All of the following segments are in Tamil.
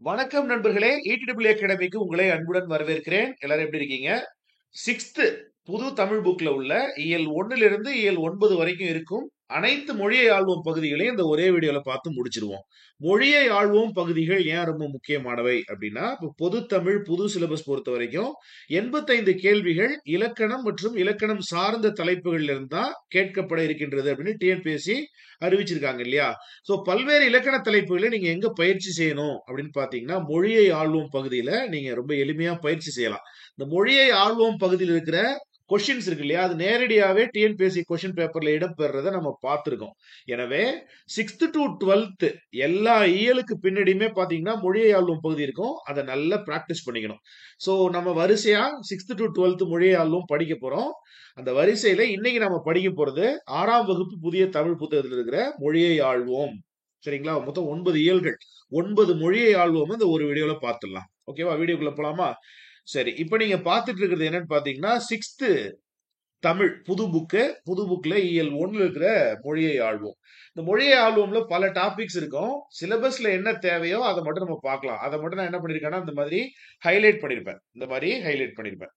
வணக்கம் நண்பர்களே. ETW அகாடமிக்கு உங்களை அன்புடன் வரவேற்கிறேன். எல்லாரும் எப்படி இருக்கீங்க? 6th புது தமிழ் புக்ல உள்ள இயல் 1 லிருந்து இயல் 9 வரைக்கும் இருக்கும் அனைத்து மொழியை ஆள்வோம் பகுதிகளையும் இந்த ஒரே வீடியோல பார்த்து முடிச்சிருவோம். மொழியை ஆள்வோம் பகுதிகள் ஏன் ரொம்ப முக்கியமானவை அப்படின்னா, இப்போ பொது தமிழ் புது சிலபஸ் பொறுத்த வரைக்கும் 85 கேள்விகள் இலக்கணம் மற்றும் இலக்கணம் சார்ந்த தலைப்புகள்ல இருந்து தான் கேட்கப்பட இருக்கின்றது அப்படின்னு டிஎன்பிஎஸ்சி அறிவிச்சிருக்காங்க இல்லையா? சோ பல்வேறு இலக்கண தலைப்புகளை நீங்க எங்க பயிற்சி செய்யணும் அப்படின்னு பாத்தீங்கன்னா, மொழியை ஆள்வோம் பகுதியில நீங்க ரொம்ப எளிமையா பயிற்சி செய்யலாம். இந்த மொழியை ஆள்வோம் பகுதியில் இருக்கிற கொஸ்டின்ஸ் இருக்கு இல்லையா, அது நேரடியாவே டிஎன்பிஎஸ்சி கொஸ்டின் பேப்பர்ல இடம்பெறத நம்ம பார்த்திருக்கோம். எனவே 6th to 12th எல்லா இயலுக்கு பின்னாடியுமே பாத்தீங்கன்னா மொழியை ஆள்வோம் பகுதி இருக்கும். அதை நல்லா பிராக்டிஸ் பண்ணிக்கணும். சோ நம்ம வரிசையா 6th to 12th மொழியை ஆள்வோம் படிக்க போறோம். அந்த வரிசையில இன்னைக்கு நம்ம படிக்க போறது 6ஆம் வகுப்பு புதிய தமிழ் புத்தகத்தில் இருக்கிற மொழியை ஆள்வோம். சரிங்களா? மொத்தம் 9 இயல்கள், 9 மொழியை ஆள்வோம் இந்த ஒரு வீடியோல பார்த்துடலாம். ஓகேவா? வீடியோக்குள்ள போலாமா? சரி, இப்ப நீங்க பார்த்துட்டு இருக்கிறது என்னன்னு பாத்தீங்கன்னா 6th தமிழ் புது புக்ல இயல் 1 இருக்கிற மொழியை ஆள்வோம். இந்த மொழியை ஆள்வோம்ல பல டாபிக்ஸ் இருக்கும். சிலபஸ்ல என்ன தேவையோ அதை மட்டும் நம்ம பார்க்கலாம். அதை மட்டும் நான் என்ன பண்ணிருக்கேன்னா இந்த மாதிரி ஹைலைட் பண்ணிருப்பேன்.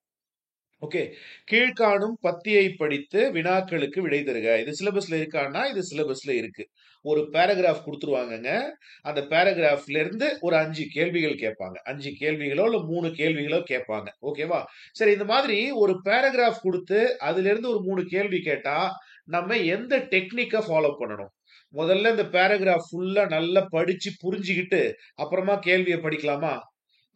ஓகே. கீழ்காணும் பத்தியை படித்து வினாக்களுக்கு விடை தருக. இது சிலபஸ்ல இருக்கான்னா இது சிலபஸ்ல இருக்கு. ஒரு பேராகிராஃப் கொடுத்துருவாங்கங்க. அந்த பேராகிராஃப்ல இருந்து ஒரு 5 கேள்விகள் கேட்பாங்க. 5 கேள்விகளோ இல்ல 3 கேள்விகளோ கேட்பாங்க. ஓகேவா? சரி, இந்த மாதிரி ஒரு பேராகிராஃப் கொடுத்து அதுல இருந்து ஒரு 3 கேள்வி கேட்டா நம்ம எந்த டெக்னிக்க ஃபாலோ பண்ணணும்? முதல்ல இந்த பேராகிராஃப் ஃபுல்லா நல்லா படிச்சு புரிஞ்சுகிட்டு அப்புறமா கேள்வியை படிக்கலாமா?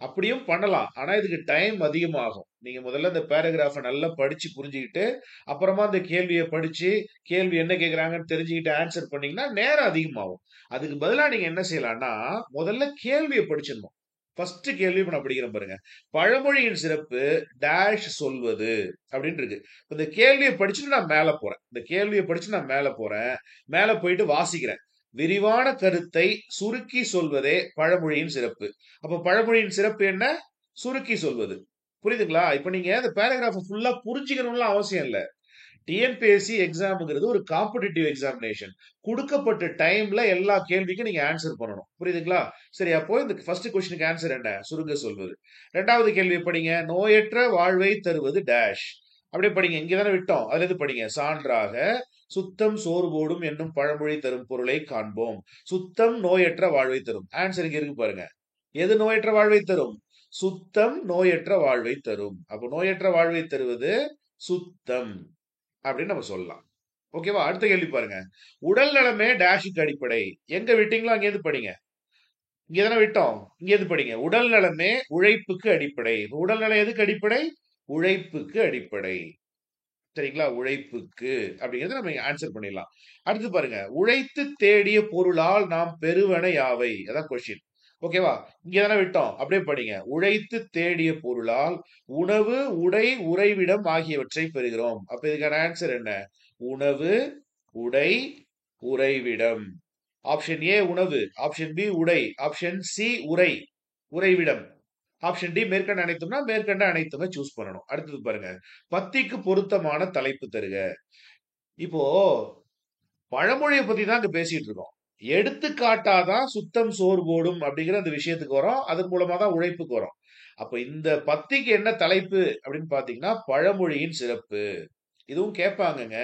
அப்படியும் பண்ணலாம். ஆனா இதுக்கு டைம் அதிகமாகும். நீங்க முதல்ல இந்த பேராகிராஃப நல்லா படிச்சு புரிஞ்சுகிட்டு, அப்புறமா அந்த கேள்விய படிச்சு, கேள்வி என்ன கேட்கறாங்கன்னு தெரிஞ்சுக்கிட்டு ஆன்சர் பண்ணீங்கன்னா, நேரம் அதிகமாகும். அதுக்கு பதிலா நீங்க என்ன செய்யலாம்னா, முதல்ல கேள்விய படிச்சிடணும். ஃபர்ஸ்ட் கேள்வி இப்ப நான் படிக்கிறேன் பாருங்க. பழமொழியின் சிறப்பு டேஷ் சொல்வது அப்படின்னு இருக்கு. இந்த கேள்விய படிச்சுட்டு நான் மேல போறேன். இந்த கேள்விய படிச்சு நான் மேல போறேன். மேல போயிட்டு வாசிக்கிறேன். விரிவான கருத்தை சுருக்கி சொல்வதே பழமொழியின் சிறப்பு. அப்ப பழமொழியின் சிறப்பு என்ன? சுருக்கி சொல்வது. புரியுதுங்களா? இப்ப நீங்க இந்த பேராகிராஃப் ஃபுல்லா புரிஞ்சுக்கணும்னு அவசியம் இல்ல. டிஎன்பிஎஸ்சி எக்ஸாம்ங்கிறது ஒரு காம்படிட்டிவ் எக்ஸாமினேஷன். கொடுக்கப்பட்ட டைம்ல எல்லா கேள்விக்கும் நீங்க ஆன்சர் பண்ணணும். புரியுதுங்களா? சரி, அப்போ இந்த ஃபர்ஸ்ட் கொஸ்டினுக்கு ஆன்சர் என்ன? சுருங்க சொல்வது. இரண்டாவது கேள்வி படிங்க. நோயற்ற வாழ்வை தருவது டேஷ். அப்படியே படிங்க. இங்க தானே விட்டோம். அதுல இருந்து படிங்க. சான்றாக சுத்தம் சோறு போடும் என்னும் பழமொழி தரும் பொருளை காண்போம். சுத்தம் நோயற்ற வாழ்வை தரும். ஆன்சர் இங்க இருக்கு பாருங்க. எது நோயற்ற வாழ்வை தரும்? சுத்தம் நோயற்ற வாழ்வை தரும். அப்போ நோயற்ற வாழ்வை தருவது சுத்தம் அப்படின்னு நம்ம சொல்லலாம். ஓகேவா? அடுத்த கேள்வி பாருங்க. உடல் நலமே டேஷுக்கு அடிப்படை. எங்க விட்டீங்களோ அங்க இருந்து படிங்க. இங்க தானே விட்டோம். இங்க இருந்து படிங்க. உடல் நலமே உழைப்புக்கு அடிப்படை. உடல் நலம் எதுக்கு அடிப்படை? உழைப்புக்கு அடிப்படை. சரிங்களா? உழைப்புக்கு அப்படிங்கறது நம்ம ஆன்சர் பண்ணிடலாம். அடுத்து பாருங்க. உழைத்து தேடிய பொருளால் நாம் பெறுவன யாவை? அதான் கொஸ்டின். ஓகேவா? இங்க தானே விட்டோம். அப்படியே படிங்க. உழைத்து தேடிய பொருளால் உணவு, உடை, உறைவிடம் ஆகியவற்றை பெறுகிறோம். அப்ப இதுக்கான ஆன்சர் என்ன? உணவு, உடை, உறைவிடம். ஆப்ஷன் ஏ உணவு, ஆப்ஷன் பி உடை, ஆப்ஷன் சி உறைவிடம், ஆப்ஷன் டி மேற்கண்ட அனைத்தும்னா மேற்கண்ட அனைத்துமே சூஸ் பண்ணணும். அடுத்தது பாருங்க. பத்திக்கு பொருத்தமான தலைப்பு தருக. இப்போ பழமொழியை பத்தி தான் இங்க பேசிட்டு இருக்கோம். எடுத்துக்காட்டாதான் சுத்தம் சோறு போடும் அப்படிங்கிற அந்த விஷயத்துக்கு வரும். அதன் மூலமா தான் உழைப்புக்கு வரும். அப்ப இந்த பத்திக்கு என்ன தலைப்பு அப்படின்னு பாத்தீங்கன்னா, பழமொழியின் சிறப்பு. இதுவும் கேட்பாங்கங்க.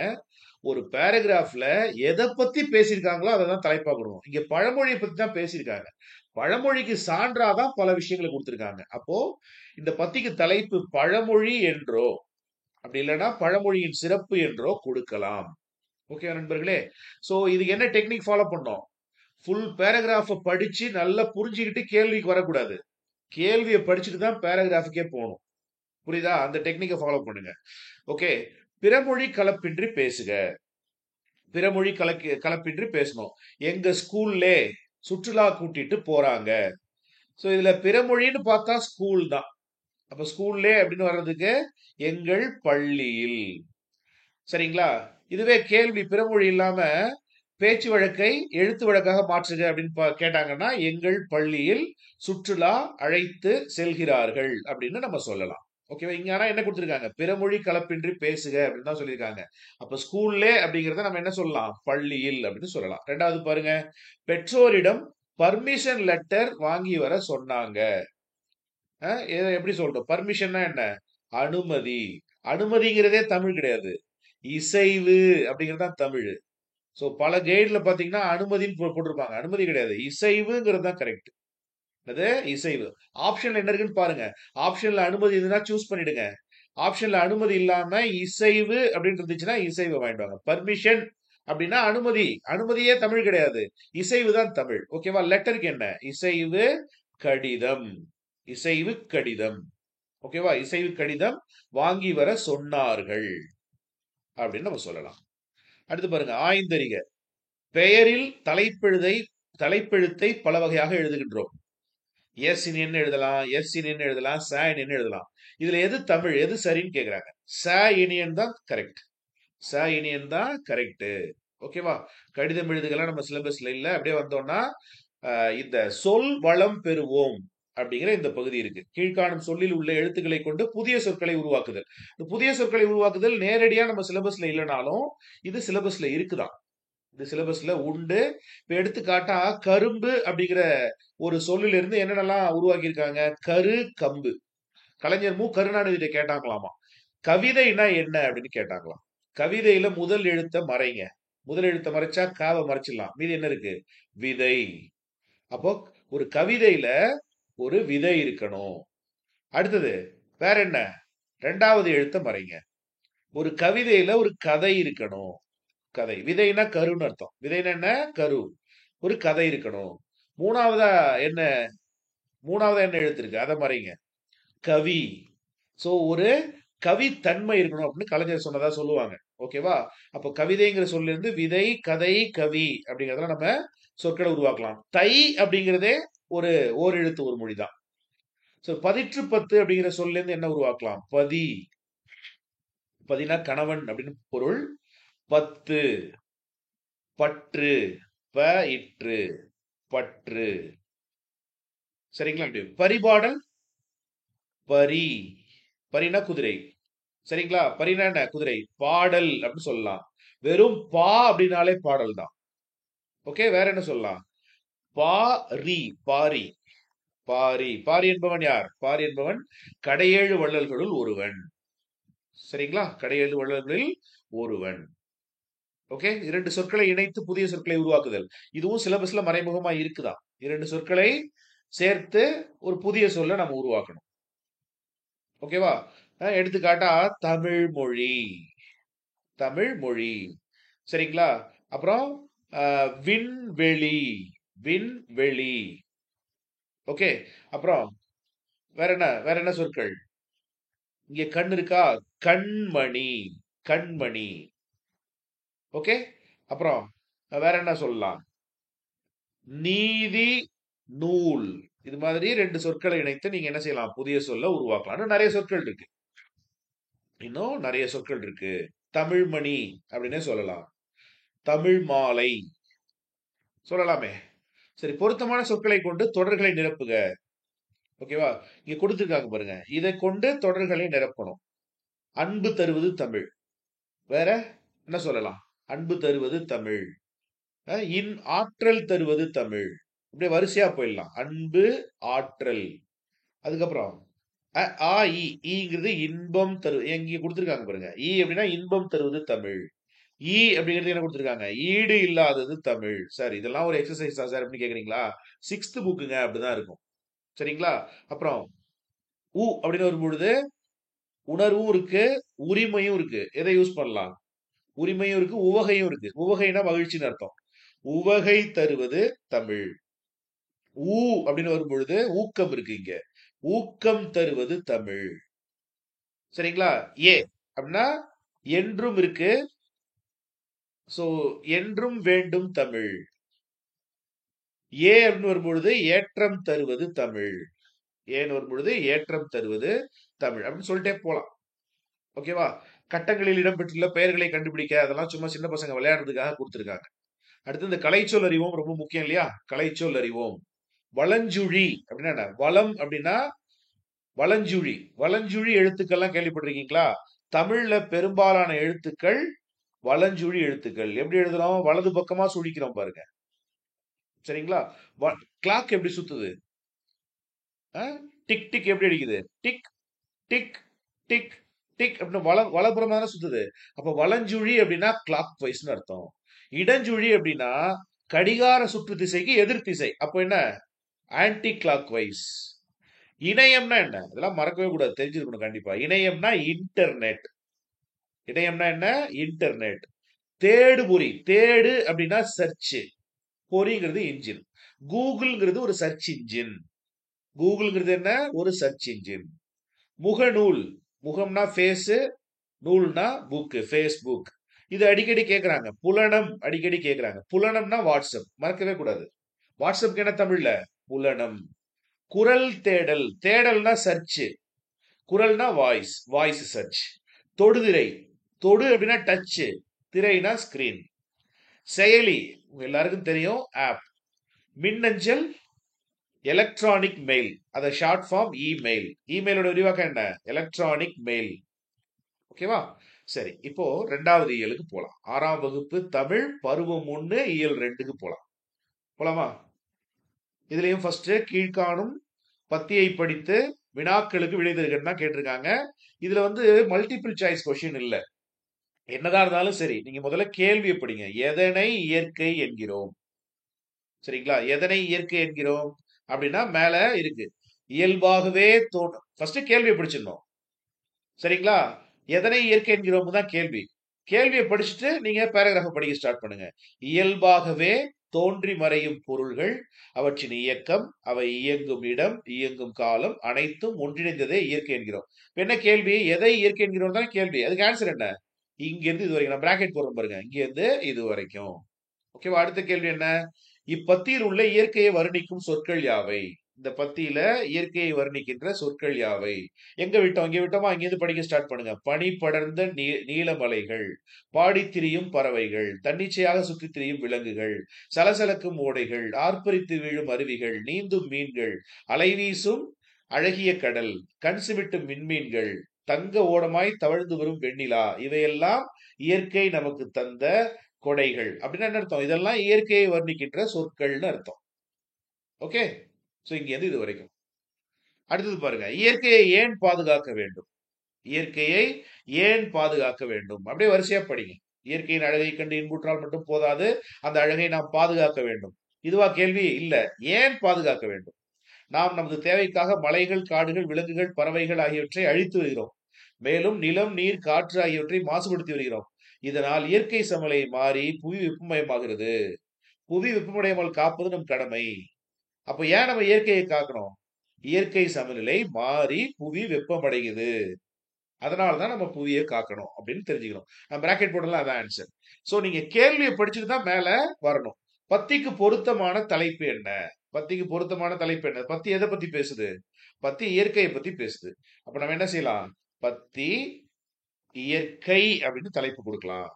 ஒரு பேராகிராஃப்ல எதை பத்தி பேசியிருக்காங்களோ அதை தான் தலைப்பா கொடுக்கும். இங்க பழமொழியை பத்தி தான் பேசியிருக்காங்க. பழமொழிக்கு சான்றாதான் பல விஷயங்களை கொடுத்திருக்காங்க. அப்போ இந்த பத்திக்கு தலைப்பு பழமொழி என்றோ அப்படி இல்லைன்னா பழமொழியின் சிறப்பு என்றோ கொடுக்கலாம். ஓகே நண்பர்களே? சோ இதுக்கு என்ன டெக்னிக் ஃபாலோ பண்ணோம்? ஃபுல் பேராகிராஃப படிச்சு நல்லா புரிஞ்சுக்கிட்டு கேள்விக்கு வரக்கூடாது. கேள்வியை படிச்சுட்டு தான் பேராகிராஃபுக்கே போகணும். புரியுதா? அந்த டெக்னிக்கை ஃபாலோ பண்ணுங்க. ஓகே. பிறமொழி கலப்பின்றி பேசுக. பிறமொழி கலப்பின்றி பேசணும். எங்க ஸ்கூல்ல சுற்றுலா கூட்டிட்டு போறாங்க. சோ இதுல பிறமொழின்னு பார்த்தா ஸ்கூல் தான். அப்ப ஸ்கூல்ல அப்படின்னு வர்றதுக்கு எங்கள் பள்ளியில். சரிங்களா? இதுவே கேள்வி பிறமொழி இல்லாம பேச்சு வழக்கை எழுத்து வழக்காக மாற்றுக அப்படின்னு கேட்டாங்கன்னா எங்கள் பள்ளியில் சுற்றுலா அழைத்து செல்கிறார்கள் அப்படின்னு நம்ம சொல்லலாம். ஓகேவா? இங்க ஆனா என்ன கொடுத்திருக்காங்க? பிறமொழி கலப்பின்றி பேசுக அப்படின்னு தான் சொல்லியிருக்காங்க. அப்ப ஸ்கூல்ல அப்படிங்கறத நம்ம என்ன சொல்லலாம்? பள்ளியில் அப்படின்னு சொல்லலாம். ரெண்டாவது பாருங்க. பெற்றோரிடம் பர்மிஷன் லெட்டர் வாங்கி வர சொன்னாங்க. எப்படி சொல்றோம்? பர்மிஷன்னா என்ன? அனுமதி. அனுமதிங்கிறதே தமிழ் கிடையாது. இசைவு அப்படிங்கிறது தான் தமிழ். சோ பல கைட்ல பாத்தீங்கன்னா அனுமதின்னு போட்டிருப்பாங்க. அனுமதி கிடையாது. இசைவுங்கிறது தான் கரெக்ட். அது இசைவு. ஆப்ஷன்ல என்ன இருக்குன்னு பாருங்க. ஆப்ஷன்ல அனுமதி இருந்துன்னா சூஸ் பண்ணிடுங்க. ஆப்ஷன்ல அனுமதி இல்லாம இசைவு அப்படின்னு இருந்துச்சுன்னா இசைவு வாங்கிடுவாங்க. பர்மிஷன் அப்படின்னா அனுமதி. அனுமதியே தமிழ் கிடையாது. இசைவு தான் தமிழ். ஓகேவா? லெட்டருக்கு என்ன? இசைவு கடிதம். இசைவு கடிதம். ஓகேவா? இசைவு கடிதம் வாங்கி வர சொன்னார்கள் அப்படின்னு நம்ம சொல்லலாம். அடுத்து பாருங்க, ஆய்ந்தறிக. பெயரில் தலைப்பெழுத்தை பல வகையாக எழுதுகின்றோம். எஸ் இன் எழுதலாம், எஸ் இன் எழுதலாம், ச இன் எழுதலாம். இதுல எது தமிழ், எது சரின்னு கேக்குறாங்க. ச இனியன் தான் கரெக்ட். ச இனியன் தான் கரெக்ட். ஓகேவா? கடிதம் எழுதுகலாம் நம்ம சிலபஸ்ல இல்ல. அப்படியே வந்தோம்னா இந்த சொல் வளம் பெறுவோம் அப்படிங்கிற இந்த பகுதி இருக்கு. கீழ்காணும் சொல்லில் உள்ள எழுத்துக்களை கொண்டு புதிய சொற்களை உருவாக்குதல். இந்த புதிய சொற்களை உருவாக்குதல் நேரடியா நம்ம சிலபஸ்ல இல்லைனாலும் இது சிலபஸ்ல இருக்குதான். இது சிலபஸ்ல உண்டு. இப்ப எடுத்துக்காட்டா கரும்பு அப்படிங்கிற ஒரு சொல்லில இருந்து என்னென்னலாம் உருவாக்கி இருக்காங்க? கரு கம்பு. கலைஞர் மு கருணாநிதி கேட்டாங்களாமா, கவிதைனா என்ன அப்படின்னு கேட்டாங்களாம். கவிதையில முதல் எழுத்த மறைங்க. முதல் எழுத்த மறைச்சா காவ மறைச்சிடலாம். மீதி என்ன இருக்கு? விதை. அப்போ ஒரு கவிதையில ஒரு விதை இருக்கணும். அடுத்தது வேற என்ன? ரெண்டாவது எழுத்த மறைங்க. ஒரு கவிதையில ஒரு கதை இருக்கணும். கதை. விதைனா கருன்னு அர்த்தம். விதைனா என்ன? கரு. ஒரு கதை இருக்கணும். மூணாவதா என்ன? மூணாவதா என்ன எழுத்து இருக்கு? அதை மறைங்க. கவி. சோ ஒரு கவித்தன்மை இருக்கணும் அப்படின்னு கலைஞர் சொன்னதா சொல்லுவாங்க. ஓகேவா? அப்போ கவிதைங்கிற சொல்ல இருந்து விதை, கதை, கவி அப்படிங்கறதுல நம்ம சொற்களை உருவாக்கலாம். தை அப்படிங்கிறதே ஒரு ஓரெழுத்து ஒரு மொழிதான். சோ பதிற்று பத்து அப்படிங்கிற சொல்ல இருந்து என்ன உருவாக்கலாம்? பதி. பதினா கணவன் அப்படின்னு பொருள். பத்து, பற்று, ப இற்று, பற்று. சரிங்களா? அப்படி பரிபாடல். பரி. பரினா குதிரை. சரிங்களா? பரினா என்ன? குதிரை. பாடல் அப்படின்னு சொல்லலாம். வெறும் பா அப்படின்னாலே பாடல் தான். ஓகே, வேற என்ன சொல்லலாம்? பாரி. பாரி. பாரி. பாரி என்பவன் யார்? பாரி என்பவன் கடையேழு வள்ளல்களுள் ஒருவன். சரிங்களா? கடையேழு வள்ளல்களில் ஒருவன். ஓகே, இரண்டு சொற்களை இணைத்து புதிய சொற்களை உருவாக்குதல். இதுவும் சிலபஸ்ல மறைமுகமா இருக்குதா. இரண்டு சொற்களை சேர்த்து ஒரு புதிய சொல்ல நம்ம உருவாக்கணும். ஓகேவா? எடுத்துக்காட்டா தமிழ் மொழி. தமிழ் மொழி. சரிங்களா? அப்புறம் விண்வெளி. விண்வெளி. ஓகே. அப்புறம் வேற என்ன சொற்கள்? இங்க கண் இருக்கா? கண்மணி. கண்மணி. ஓகே. அப்புறம் வேற என்ன சொல்லலாம்? நீதி நூல். இது மாதிரி ரெண்டு சொற்களை இணைத்து நீங்க என்ன செய்யலாம்? புதிய சொல்ல உருவாக்கலாம். இன்னும் நிறைய சொற்கள் இருக்கு. இன்னும் நிறைய சொற்கள் இருக்கு. தமிழ்மணி அப்படின்னே சொல்லலாம். தமிழ் மாலை சொல்லலாமே. சரி, பொருத்தமான சொற்களை கொண்டு தொடர்களை நிரப்புக. ஓகேவா? இங்க கொடுத்திருக்காங்க பாருங்க. இதை கொண்டு தொடர்களை நிரப்பணும். அன்பு தருவது தமிழ். வேற என்ன சொல்லலாம்? அன்பு தருவது தமிழ். ஆற்றல் தருவது தமிழ். அப்படியே வரிசையா போயிடலாம். அன்பு, ஆற்றல். அதுக்கப்புறம் அ, ஆ, ஈங்கிறது இன்பம் தரு. இங்க கொடுத்திருக்காங்க பாருங்க. அப்படின்னா இன்பம் தருவது தமிழ். அப்படிங்கிறது என்ன கொடுத்திருக்காங்க? ஈடு இல்லாதது தமிழ். சார் இதெல்லாம் ஒரு எக்ஸசைஸ் தான் சார் அப்படின்னு கேக்குறீங்களா? 6th புக்குங்க, அப்படிதான் இருக்கும். சரிங்களா? அப்புறம் அப்படின்னு வரும்பொழுது உணர்வும் இருக்கு, உரிமையும் இருக்கு. எதை யூஸ் பண்ணலாம்? உரிமையும் இருக்கு, உவகையும் இருக்கு. உவகைனா மகிழ்ச்சின்னு அர்த்தம். உவகை தருவது தமிழ். அப்படின்னு வரும்பொழுது ஊக்கம் இருக்கு இங்க. ஊக்கம் தருவது தமிழ். சரிங்களா? அப்படின்னா என்றும் இருக்கு. சோ என்றும் வேண்டும் தமிழ். அப்படின்னு வரும்பொழுது ஏற்றம் தருவது தமிழ். ஏன்னு வரும்பொழுது ஏற்றம் தருவது தமிழ் அப்படின்னு சொல்லிட்டே போலாம். ஓகேவா? கட்டங்களில் இடம்பெற்றுள்ள பெயர்களை கண்டுபிடிக்க அதெல்லாம் சும்மா சின்ன பசங்க விளையாடுறதுக்காக கொடுத்திருக்காங்க. அடுத்து இந்த கலைச்சொல் அறிவோம் ரொம்ப முக்கியம் இல்லையா? கலைச்சொல் அறிவோம். வளஞ்சுழி அப்படின்னா என்ன? வளம் அப்படின்னா வளஞ்சுழி. வளஞ்சுழி எழுத்துக்கள்லாம் கேள்விப்பட்டிருக்கீங்களா? தமிழ்ல பெரும்பாலான எழுத்துக்கள் வளஞ்சுழி எழுத்துக்கள். எப்படி எழுதுறோம்? வலது பக்கமா சுழிக்கிறோம் பாருங்க. சரிங்களா? கிளாக் எப்படி சுத்துது? டிக் டிக் எப்படி அடிக்குது? டிக் டிக் டிக் டிக் அப்படின்னு வலப்புறமா தானே சுத்துது. அப்ப வலஞ்சுழி அப்படின்னா கிளாக் வைஸ்னு அர்த்தம். இடஞ்சுழி அப்படின்னா கடிகார சுற்று திசைக்கு எதிர் திசை. அப்போ என்ன? Anti clock wise. இணையம்னா என்ன? இதெல்லாம் மறக்கவே கூடாது, தெரிஞ்சிருக்கணும் கண்டிப்பா. இணையம்னா இன்டர்நெட். இணையம்னா என்ன? இன்டர்நெட். தேடு பொறி. தேடு அப்படின்னா சர்ச். பொறிங்கிறது இன்ஜின். கூகுள்ங்கிறது ஒரு சர்ச் இன்ஜின். கூகுள்ங்கிறது என்ன? ஒரு சர்ச் இன்ஜின். முகநூல். முகம்னா ஃபேஸ், நூல்னா புக், ஃபேஸ்புக். இது அடிக்கடி கேட்கறாங்க. புலனம் அடிக்கடி கேட்கறாங்க. புலனம்னா வாட்ஸ்அப். மறக்கவே கூடாது. வாட்ஸ்அப்க்கு என்ன தமிழ்ல? புலனம். குரல் தேடல். தேடல்னா சர்ச். குரல்னா வாய்ஸ், வாய்ஸ் சர்ச். தொடுதிரை. தொடு அப்படின்னா டச். திரைனா ஸ்கிரீன். செயலி உங்க எல்லாருக்கும் தெரியும், ஆப். மின்னஞ்சல் எலக்ட்ரானிக் மெயில், அத ஷார்ட் ஃபார்ம் இமெயில். இமெயிலோட விரிவாக்கம் என்ன? Electronic mail. ஓகேவா? சரி, இப்போ 2வது இயலுக்கு போலாம். 6ஆம் வகுப்பு தமிழ் பருவம் 1 இயல் 2க்கு போலாம். போலாமா? இதுலயும் ஃபர்ஸ்ட் கீழ்காணும் பத்தியை படித்து வினாக்களுக்கு விடை தருகன்னு தான் கேட்டிருக்காங்க. இதுல வந்து மல்டிபிள் சாய்ஸ் கொஸ்டின் இல்ல. என்னதான் இருந்தாலும் சரி, நீங்க முதல்ல கேள்வியை படிங்க. எதனை இயற்கை என்கிறோம்? சரிங்களா? எதனை இயற்கை என்கிறோம் அப்படின்னா மேல இருக்கு. இயல்பாகவே தோன்றும். ஃபர்ஸ்ட் கேள்வியை படிச்சிடணும். சரிங்களா? எதனை இயற்கை என்கிறோம் தான் கேள்வி. கேள்வியை படிச்சுட்டு நீங்க பேராகிராஃப் படிக்க ஸ்டார்ட் பண்ணுங்க. இயல்பாகவே தோன்றி மறையும் பொருள்கள், அவற்றின் இயக்கம், அவை இயங்கும் இடம், இயங்கும் காலம் அனைத்தும் ஒன்றிணைந்ததே இயற்கை என்கிறோம். இப்ப என்ன கேள்வி? எதை இயற்கை என்கிறோம் தான் கேள்வி. அதுக்கு ஆன்சர் என்ன? இங்க இருந்து இது வரைக்கும். நான் பிராக்கெட் போடுறேன் பாருங்க. இங்க இருந்து இது வரைக்கும். ஓகேவா? அடுத்த கேள்வி என்ன? இப்பத்தியில் உள்ள இயற்கையை வர்ணிக்கும் சொற்கள் யாவை? இந்த பத்தியில இயற்கையை வர்ணிக்கின்ற சொற்கள் யாவை? எங்க விட்டோம்? இங்க விட்டோமா? இங்கிருந்து படிக்க ஸ்டார்ட் பண்ணுங்க. பனி படர்ந்த நீலமலைகள், பாடித் திரியும் பறவைகள், தன்னிச்சையாக சுற்றித் திரியும் விலங்குகள், சலசலக்கும் ஓடைகள், ஆர்ப்பரித்து வீழும் அருவிகள், நீந்தும் மீன்கள், அலைவீசும் அழகிய கடல், கண் சிமிட்டும் விண்மீன்கள், தங்க ஓடமாய் தவழ்ந்து வரும் வெண்ணிலா, இவையெல்லாம் இயற்கை நமக்கு தந்த கொடைகள். அப்படின்னா என்ன அர்த்தம்? இதெல்லாம் இயற்கையை வர்ணிக்கின்ற சொற்கள்னு அர்த்தம். ஓகே, சோ இங்க இருந்து இது வரைக்கும். அடுத்தது பாருங்க. இயற்கையை ஏன் பாதுகாக்க வேண்டும்? இயற்கையை ஏன் பாதுகாக்க வேண்டும்? அப்படியே வரிசையா படிங்க. இயற்கையின் அழகை கண்டு இன்புற்றால் மட்டும் போதாது, அந்த அழகை நாம் பாதுகாக்க வேண்டும். இதுவா கேள்வி? இல்ல. ஏன் பாதுகாக்க வேண்டும்? நாம் நமது தேவைக்காக மலைகள், காடுகள், விலங்குகள், பறவைகள் ஆகியவற்றை அழித்து வருகிறோம். மேலும் நிலம், நீர், காற்று ஆகியவற்றை மாசுபடுத்தி வருகிறோம். இதனால் இயற்கை சமநிலை மாறி புவி வெப்பமயமாகிறது. புவி வெப்பமடையாமல் காப்பது நம் கடமை. அப்ப ஏன் நம்ம இயற்கையை காக்கணும்? இயற்கை சமநிலை மாறி புவி வெப்பமடைகிறது. அதனாலதான் நம்ம புவியை காக்கணும் அப்படின்னு தெரிஞ்சுக்கணும். நான் பிராக்கெட் போடலாம், அதான் ஆன்சர். சோ நீங்க கேள்வியை படிச்சுட்டு தான் மேல வரணும். பத்திக்கு பொருத்தமான தலைப்பு என்ன? பத்திக்கு பொருத்தமான தலைப்பு என்ன? பத்தி எதை பத்தி பேசுது? பத்தி இயற்கையை பத்தி பேசுது. அப்ப நம்ம என்ன செய்யலாம்? பத்தி இயற்கை அப்படின்னு தலைப்பு கொடுக்கலாம்.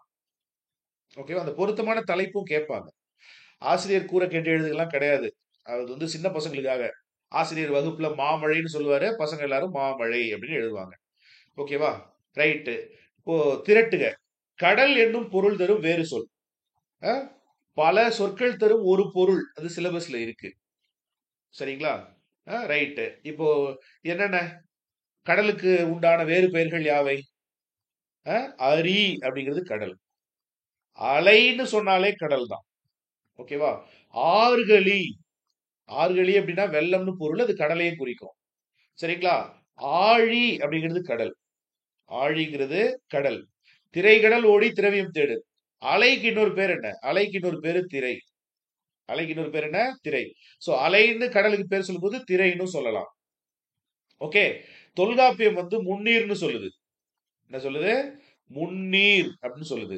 ஓகேவா? அந்த பொருத்தமான தலைப்பும் கேட்பாங்க. ஆசிரியர் கூற கேட்டு எழுதுகலாம் கிடையாது. அது வந்து சின்ன பசங்களுக்காக. ஆசிரியர் வகுப்புல மாமழைன்னு சொல்லுவாரு, பசங்க எல்லாரும் மாமழை அப்படின்னு எழுதுவாங்க. ஓகேவா? ரைட்டு. இப்போ திரட்டுக. கடல் என்னும் பொருள் தரும் வேறு சொல். அஹ், பல சொற்கள் தரும் ஒரு பொருள். அது சிலபஸ்ல இருக்கு. சரிங்களா? ரைட்டு. இப்போ என்னென்ன கடலுக்கு உண்டான வேறு பெயர்கள் யாவை? அரி அப்படிங்கிறது கடல். அலைன்னு சொன்னாலே கடல் தான். ஓகேவா? ஆறுகளி. ஆறுகளி அப்படின்னா வெள்ளம்னு பொருள், அது கடலையும் குறிக்கும். சரிங்களா? ஆழி அப்படிங்கிறது கடல். ஆழிங்கிறது கடல். திரைக்கடல் ஓடி திரவியம் தேடு. அலைக்கு இன்னொரு பேர் என்ன? அலைக்கு இன்னொரு பேரு திரை. அலைக்கு இன்னொரு பேர் என்ன? திரை. சோ அலைன்னு கடலுக்கு பேர் சொல்லும்போது திரைன்னு சொல்லலாம். ஓகே. தொல்காப்பியம் வந்து முன்னீர்னு சொல்லுது. என்ன சொல்லுது? முன்னீர் அப்படின்னு சொல்லுது.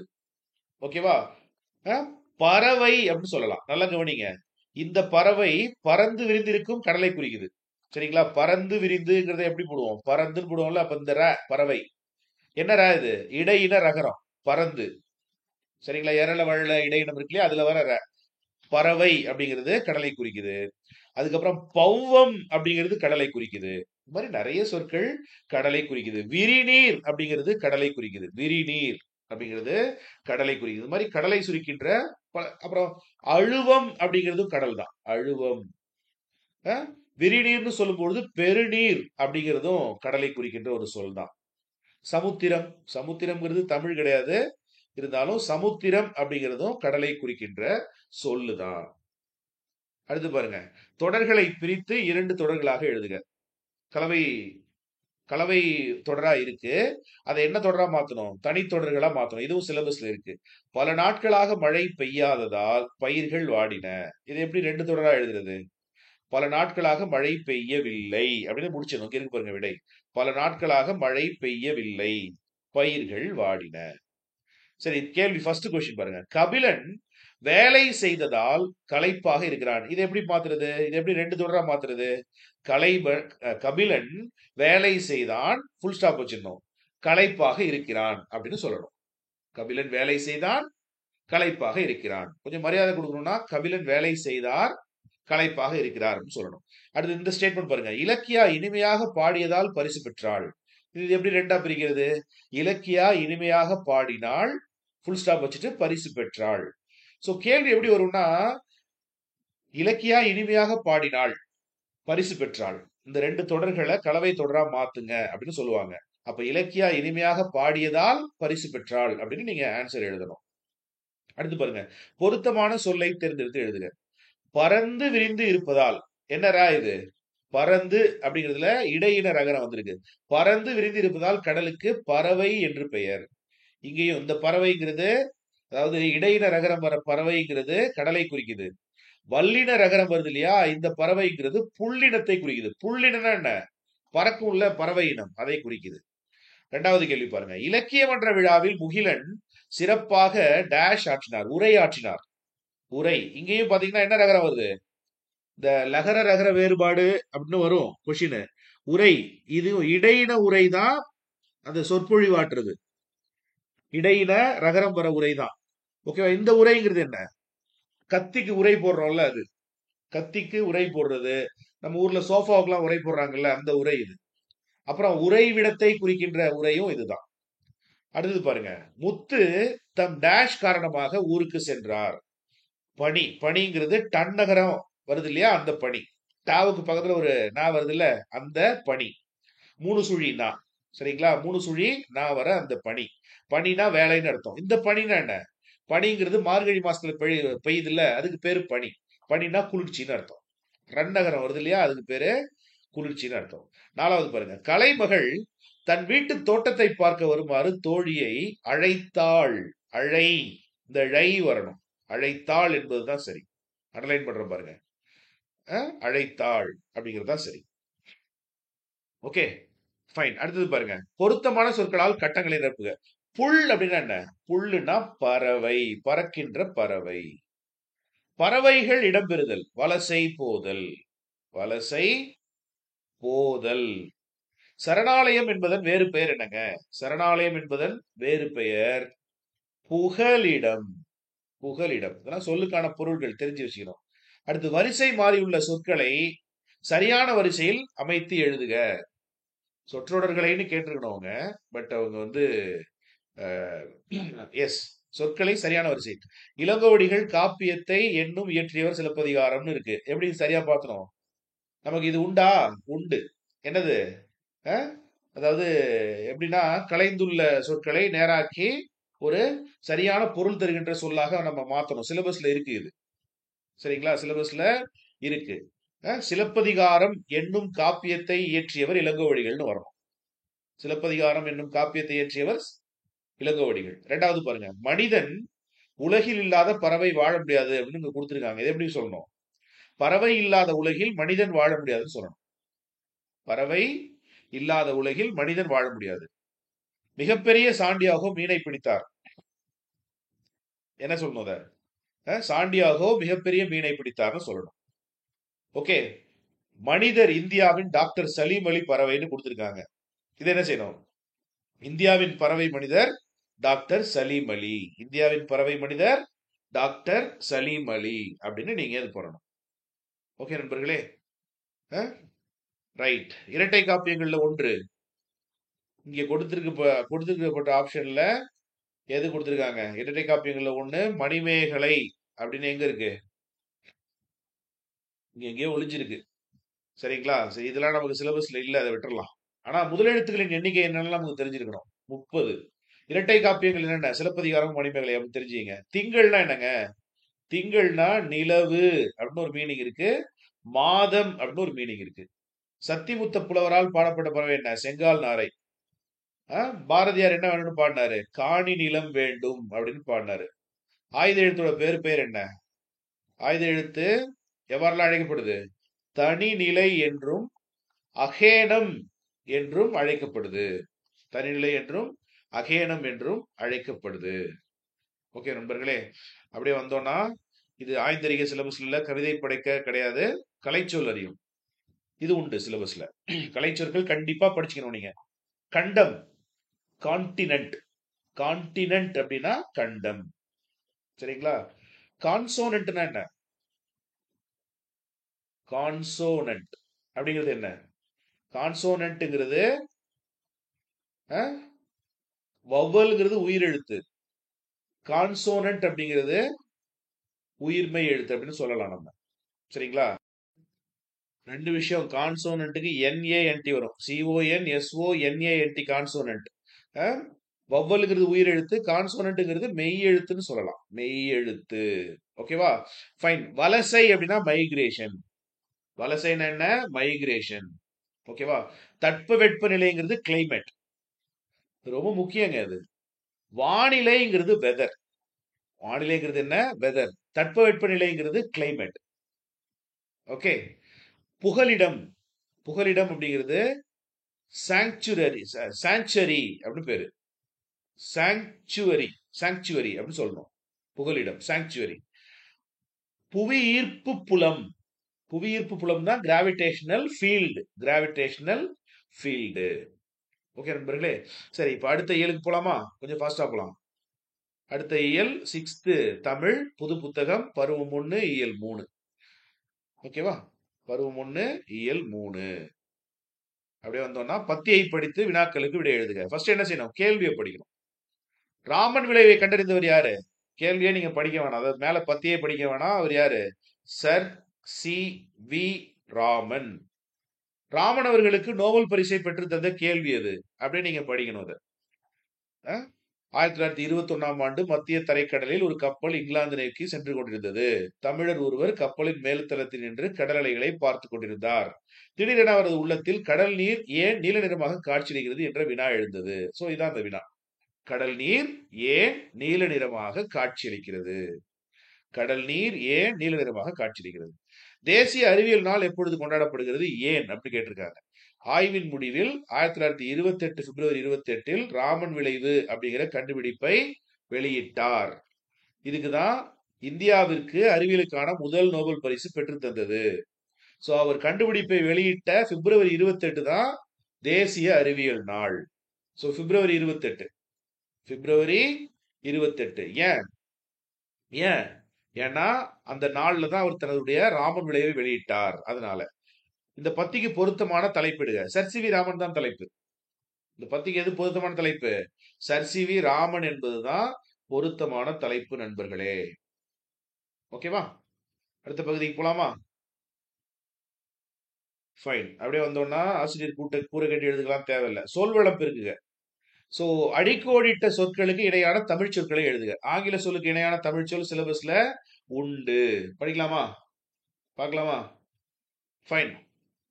ஓகேவா? அஹ், பறவை அப்படின்னு சொல்லலாம். நல்லா கவனிங்க. இந்த பறவை பறந்து விரிந்திருக்கும் கடலை குறிக்குது. சரிங்களா? பறந்து விரிந்துங்கிறத எப்படி போடுவோம்? பறந்துன்னு போடுவோம்ல. அப்ப இந்த பறவை என்ன இது? இடையின ரகரம். பறந்து. சரிங்களா? எரள வழல இடையினம் இருக்கு இல்லையா? அதுல வர பறவை அப்படிங்கிறது கடலை குறிக்குது. அதுக்கப்புறம் பௌவம் அப்படிங்கிறது கடலை குறிக்குது. இந்த மாதிரி நிறைய சொற்கள் கடலை குறிக்குது. விரிநீர் அப்படிங்கிறது கடலை குறிக்குது. விரிநீர். அப்படிங்கிறது கடலை குறிக்குது. இது மாதிரி கடலை சுரிக்கின்ற அப்புறம் அழுவம் அப்படிங்கிறதும் கடல் தான். அழுவம். விரிநீர்னு சொல்லும் பொழுது பெருநீர் அப்படிங்கிறதும் கடலை குறிக்கின்ற ஒரு சொல் தான். சமுத்திரம், சமுத்திரம்ங்கிறது தமிழ் கிடையாது, இருந்தாலும் சமுத்திரம் அப்படிங்கிறதும் கடலை குறிக்கின்ற சொல்லுதான். அடுத்து பாருங்க, தொடர்களை பிரித்து 2 தொடர்களாக எழுதுக. கலவை கலவை தொடரா இருக்கு, அதை என்ன தொடரா மாத்தணும்? தனித்தொடர்களா மாத்தணும். இதுவும் சிலபஸ்ல இருக்கு. பல நாட்களாக மழை பெய்யாததால் பயிர்கள் வாடின. இது எப்படி 2 தொடரா எழுதுறது? பல நாட்களாக மழை பெய்யவில்லை அப்படின்னு முடிச்சிடணும். இருக்கு பாருங்க விடை. பல நாட்களாக மழை பெய்யவில்லை, பயிர்கள் வாடின. சரி, கேள்வி ஃபர்ஸ்ட் கொஸ்டின் பாருங்க. கபிலன் வேலை செய்ததால் களைப்பாக இருக்கிறான். இது எப்படி மாத்துறது? இது எப்படி 2 தொடரா மாத்துறது? கபிலன் வேலை செய்தான், ஃபுல் ஸ்டாப் வச்சிடணும், களைப்பாக இருக்கிறான் அப்படின்னு சொல்லணும். கபிலன் வேலை செய்தான், களைப்பாக இருக்கிறான். கொஞ்சம் மரியாதை கொடுக்கணும்னா கபிலன் வேலை செய்தார், களைப்பாக இருக்கிறார் சொல்லணும். அடுத்து இந்த ஸ்டேட்மெண்ட் பாருங்க. இலக்கியா இனிமையாக பாடியதால் பரிசு பெற்றாள். இது எப்படி 2ஆ பிரிக்கிறது? இலக்கியா இனிமையாக பாடினாள், ஃபுல் ஸ்டாப் வச்சுட்டு பரிசு பெற்றாள். சோ கேள்வி எப்படி வரும்னா, இலக்கியா இனிமையாக பாடினாள், பரிசு பெற்றாள், இந்த 2 தொடர்களை கலவை தொடரா மாத்துங்க அப்படின்னு சொல்லுவாங்க. அப்ப இலக்கியா இனிமையாக பாடியதால் பரிசு பெற்றாள் அப்படின்னு நீங்க ஆன்சர் எழுதணும். அடுத்து பாருங்க, பொருத்தமான சொல்லை தேர்ந்தெடுத்து எழுதுக. பறந்து விரிந்து இருப்பதால். என்னரா இது? பறந்து அப்படிங்கிறதுல இடையின ரகரம் வந்திருக்கு. பறந்து விரிந்து இருப்பதால் கடலுக்கு பறவை என்று பெயர். இங்கேயும் இந்த பறவைங்கிறது, அதாவது இடையின ரகரம் வர பறவைங்கிறது கடலை குறிக்குது. வல்லின ரகரம் வருது இல்லையா, இந்த பறவைங்கிறது புள்ளினத்தை குறிக்குது. புள்ளினம் என்ன? பறக்கும்ல பறவை இனம், அதை குறிக்குது. 2வது கேள்வி பாருங்க. இலக்கியமன்ற விழாவில் முகிலன் சிறப்பாக டேஷ் ஆற்றினார், உரை ஆற்றினார். உரை, இங்கேயும் பாத்தீங்கன்னா என்ன ரகரம் வருது? இந்த லகர ரகர வேறுபாடு அப்படின்னு வரும் கொஷின். உரை, இது இடையின உரை தான், அந்த சொற்பொழிவாற்றுறது இடையின ரகரம் வர உரை தான். ஓகேவா? இந்த உரைங்கிறது என்ன? கத்திக்கு உரை போடுறோம்ல, அது கத்திக்கு உரை போடுறது. நம்ம ஊர்ல சோஃபாவுக்குலாம் உரை போடுறாங்கல்ல, அந்த உரை இது. அப்புறம் உறைவிடத்தை குறிக்கின்ற உரையும் இதுதான். அடுத்தது பாருங்க. முத்து தம் டேஷ் காரணமாக ஊருக்கு சென்றார். பனி, பனிங்கிறது டன்னகரம் வருது இல்லையா, அந்த பனி. டாவுக்கு பக்கத்துல ஒரு நா வருது இல்ல, அந்த பனி. 3 சுழி நா, சரிங்களா? 3 சுழி நா வர அந்த பனி. பனினா வேலைன்னு அர்த்தம். இந்த பனினா என்ன? பனிங்கிறது மார்கழி மாசத்துல பெய்யுது இல்ல, அதுக்கு பேரு பனி. பனினா குளிர்ச்சின்னு அர்த்தம். ரன்னகரம் வருது இல்லையா, அதுக்கு பேரு குளிர்ச்சின்னு அர்த்தம். 4வது பாருங்க. கலைமகள் தன் வீட்டு தோட்டத்தை பார்க்க வருமாறு தோழியை அழைத்தாள். அழை, இந்த ழை வரணும். அழைத்தாள் என்பதுதான் சரி. அண்டர்லைன் பண்ற பாருங்க. அழைத்தாள் அப்படிங்கிறது தான் சரி. Okay, fine. அடுத்தது பாருங்க. பொருத்தமான சொற்களால் கட்டங்களை நிரப்புக. புல் அப்படின்னா என்ன? புல்லுனா பறவை, பறக்கின்ற பறவை. பறவைகள் இடம்பெறுதல், வலசை போதல், வலசை போதல். சரணாலயம் என்பதன் வேறு பெயர் என்னங்க? சரணாலயம் என்பதன் வேறு பெயர் புகலிடம். புகலிடம். இதெல்லாம் சொல்லுக்கான பொருள்கள், தெரிஞ்சு வச்சுக்கணும். அடுத்து, வரிசை மாறியுள்ள சொற்களை சரியான வரிசையில் அமைத்து எழுதுக. சொற்றொடர்களைன்னு கேட்டிருக்கணும் அவங்க, பட் அவங்க வந்து எஸ், சொற்களை சரியான வரிசை. இளங்கோவடிகள் காப்பியத்தை என்னும் இயற்றியவர் சிலப்பதிகாரம்னு இருக்கு. எப்படி சரியா பார்த்தணும்? நமக்கு இது உண்டா? உண்டு. என்னது? அதாவது எப்படின்னா, கலைந்துள்ள சொற்களை நேராக்கி ஒரு சரியான பொருள் தருகின்ற சொல்லாக நம்ம மாத்தணும். சிலபஸ்ல இருக்கு இது, சரிங்களா? சிலபஸ்ல இருக்கு. சிலப்பதிகாரம் என்னும் காப்பியத்தை இயற்றியவர் இளங்கோவடிகள்னு வரணும். சிலப்பதிகாரம் என்னும் காப்பியத்தை இயற்றியவர் இளங்கோவடிகள். 2வது பாருங்க. மனிதன் உலகில் இல்லாத பறவை வாழ முடியாது அப்படின்னு கொடுத்திருக்காங்க. இதை எப்படி சொல்லணும்? பறவை இல்லாத உலகில் மனிதன் வாழ முடியாதுன்னு சொல்லணும். பறவை இல்லாத உலகில் மனிதன் வாழ முடியாது. மிகப்பெரிய சாண்டியாகோ மீனை பிடித்தார். என்ன சொல்லணும்? சாண்டியாகோ மிகப்பெரிய மீனை பிடித்தார்னு சொல்லணும். ஓகே. மனிதர் இந்தியாவின் டாக்டர் சலீம் அலி பறவைன்னு கொடுத்திருக்காங்க. இது என்ன செய்யணும்? இந்தியாவின் பறவை மனிதர் டாக்டர் சலீம் அலி. இந்தியாவின் பறவை மனிதர் டாக்டர் சலீம் அலி அப்படின்னு நீங்க இது போடணும். ஓகே நண்பர்களே, ரைட். இரட்டை காப்பியங்கள்ல ஒன்று இங்க கொடுத்திருக்கப்பட்ட ஆப்ஷன்ல எது கொடுத்திருக்காங்க? இரட்டை காப்பியங்கள்ல ஒண்ணு மணிமேகலை அப்படின்னு எங்க இருக்கு? இங்க எங்கேயோ ஒளிஞ்சிருக்கு. சரிங்களா? சரி, இதெல்லாம் நமக்கு சிலபஸ்ல இல்ல, அதை விட்டுறலாம். ஆனா முதலெழுத்துக்களின் எண்ணிக்கை என்னன்னு நமக்கு தெரிஞ்சிருக்கணும். 30. இரட்டை காப்பியங்கள் என்னென்ன? சிலப்பதிகாரம், மணிமேகலை அப்படின்னு தெரிஞ்சுங்க. திங்கள்னா என்னங்க? திங்கள்னா நிலவு அப்படின்னு ஒரு மீனிங் இருக்கு. மாதம் அப்படின்னு ஒரு மீனிங் இருக்கு. சத்திமுத்த புலவரால் பாடப்பட்ட பறவை என்ன? செங்கால் நாரை. பாரதியார் என்ன வேணும்னு பாடினாரு? காணி நிலம் வேண்டும் அப்படின்னு பாடினாரு. ஆயுத எழுத்தோட பேர் என்ன? ஆயுத எழுத்து எவ்வாறெல்லாம் அழைக்கப்படுது? தனிநிலை என்றும் அகேனம் என்றும் அழைக்கப்படுது. தனிநிலை என்றும் அகேனம் என்றும் அழைக்கப்படுது. ஓகே நண்பர்களே, அப்படியே வந்தோம்னா இது ஆய்ந்தறிகை சிலபஸ்ல கவிதை படைக்க கிடையாது, கலைச்சொல் அறியும் இது உண்டு சிலபஸ்ல. கலைச்சொற்கள் கண்டிப்பா படிச்சுக்கணும் நீங்க. கண்டம், கான்டினென்ட். கான்டினென்ட் அப்படின்னா கண்டம். சரிங்களா? கான்சோனன்ட்னா என்ன? கான்சோனன்ட் அப்படிங்கிறது என்ன? கான்சோனன்ட்ங்கிறது வவ்வல்ங்கிறது உயிரெழுத்து. கான்சோனன்ட் அப்படிங்கிறது உயிர்மை எழுத்து அப்படின்னு சொல்லலாம் நம்ம. சரிங்களா? ரெண்டு விஷயம். கான்சோனன்ட்டுக்கு NANT வரும். CONSONANT consonant. வவ்வலுங்கிறது உயிரெழுத்து, கான்சோனன்ட்ங்கிறது மெய் எழுத்துன்னு சொல்லலாம். மெய் எழுத்து. ஓகேவா? ஃபைன். வலசை அப்படின்னா மைக்ரேஷன். வலசைன்னா என்ன? மைக்ரேஷன். ஓகேவா? தட்பவெட்ப நிலைங்கிறது கிளைமேட். ரொம்ப முக்கியங்க அது. வானிலைங்கிறது வெதர். வானிலைங்கிறது என்ன? வெதர். தட்பவெட்ப நிலைங்கிறது கிளைமேட். ஓகே. புகலிடம். புகலிடம் அப்படிங்கிறது சாங்சுரரி. சாங்சுரி அப்படின்னு பேரு. சாங்சுவரி. சாங்சுவரி அப்படின்னு சொல்லணும். புகலிடம் சாங்சுவரி. புவி ஈர்ப்பு புலம். புவி ஈர்ப்பு புலம் தான் gravitational field. Gravitational field. Okay நண்பர்களே, சரி இப்ப அடுத்த இயலுக்கு போலாமா? கொஞ்சம் ஃபாஸ்டா போலாம். அடுத்த இயல் 6th தமிழ், புது புத்தகம், பருவம் 1, இயல் 3. ஓகேவா? பருவம் 1, இயல் 3. அப்படியே வந்தோம்னா பத்தியை படித்து வினாக்களுக்கு விடை எழுதுக. ஃபர்ஸ்ட் என்ன செய்யணும்? கேள்வியை படிக்கணும். ராமன் விளைவை கண்டறிந்தவர் யாரு? கேள்வியே நீங்க படிக்க வேணாம். அதாவது மேல பத்தியே படிக்க வேணாம். அவர் யாரு? Sir C V Raman. Raman அவர்களுக்கு நோபல் பரிசை பெற்று தந்த கேள்வி எது? அப்படியே நீங்க படிக்கணும் அதை. 1921ஆம் ஆண்டு மத்திய தரைக்கடலில் ஒரு கப்பல் இங்கிலாந்து நோக்கி சென்று கொண்டிருந்தது. தமிழர் ஒருவர் கப்பலின் மேல்தளத்தில் நின்று கடல் அலைகளை பார்த்து கொண்டிருந்தார். திடீரென அவரது உள்ளத்தில் கடல் நீர் ஏன் நீல நிறமாக காட்சியளிக்கிறது என்ற வினா எழுந்தது. சோ இதான் அந்த வினா. கடல் நீர் ஏன் நீல நிறமாக காட்சியளிக்கிறது? கடல் நீர் ஏன் நீல நிறமாக காட்சியளிக்கிறது? தேசிய அறிவியல் நாள் எப்பொழுது கொண்டாடப்படுகிறது? ஏன் அப்படி கேட்டிருக்காங்க. ஆய்வின் முடிவில் 1928 பிப்ரவரி 28 ராமன் விளைவு அப்படிங்கிற கண்டுபிடிப்பை வெளியிட்டார். இதுக்குதான் இந்தியாவிற்கு அறிவியலுக்கான முதல் நோபல் பரிசு பெற்று தந்தது. சோ அவர் கண்டுபிடிப்பை வெளியிட்ட பிப்ரவரி 28 தான் தேசிய அறிவியல் நாள். சோ பிப்ரவரி 28. பிப்ரவரி 28. ஏன்? ஏன்? ஏன்னா அந்த நாள்ல தான் அவர் தன்னுடைய ராமன் விளைவை வெளியிட்டார். அதனால இந்த பத்திக்கு பொருத்தமான தலைப்பிடுக. சர் சி வி ராமன் தான் தலைப்பு. இந்த பத்திக்கு எது பொருத்தமான தலைப்பு? சர் சி வி ராமன் என்பதுதான் பொருத்தமான தலைப்பு நண்பர்களே. ஓகேவா? அடுத்த பகுதிக்கு போலாமா? ஃபைன். அப்படியே வந்தோம்னா ஆசிரியர் கூற கேட்டு எழுதுக்கலாம், தேவையில்லை. சொல்வளம் பெருக்குக. சோ அடிக்கோடிட்ட சொற்களுக்கு இணையான தமிழ் சொற்களை எழுதுக. ஆங்கில சொல்லுக்கு இணையான தமிழ் சொல் சிலபஸ்ல உண்டு. படிக்கலாமா? பார்க்கலாமா? ஃபைன்.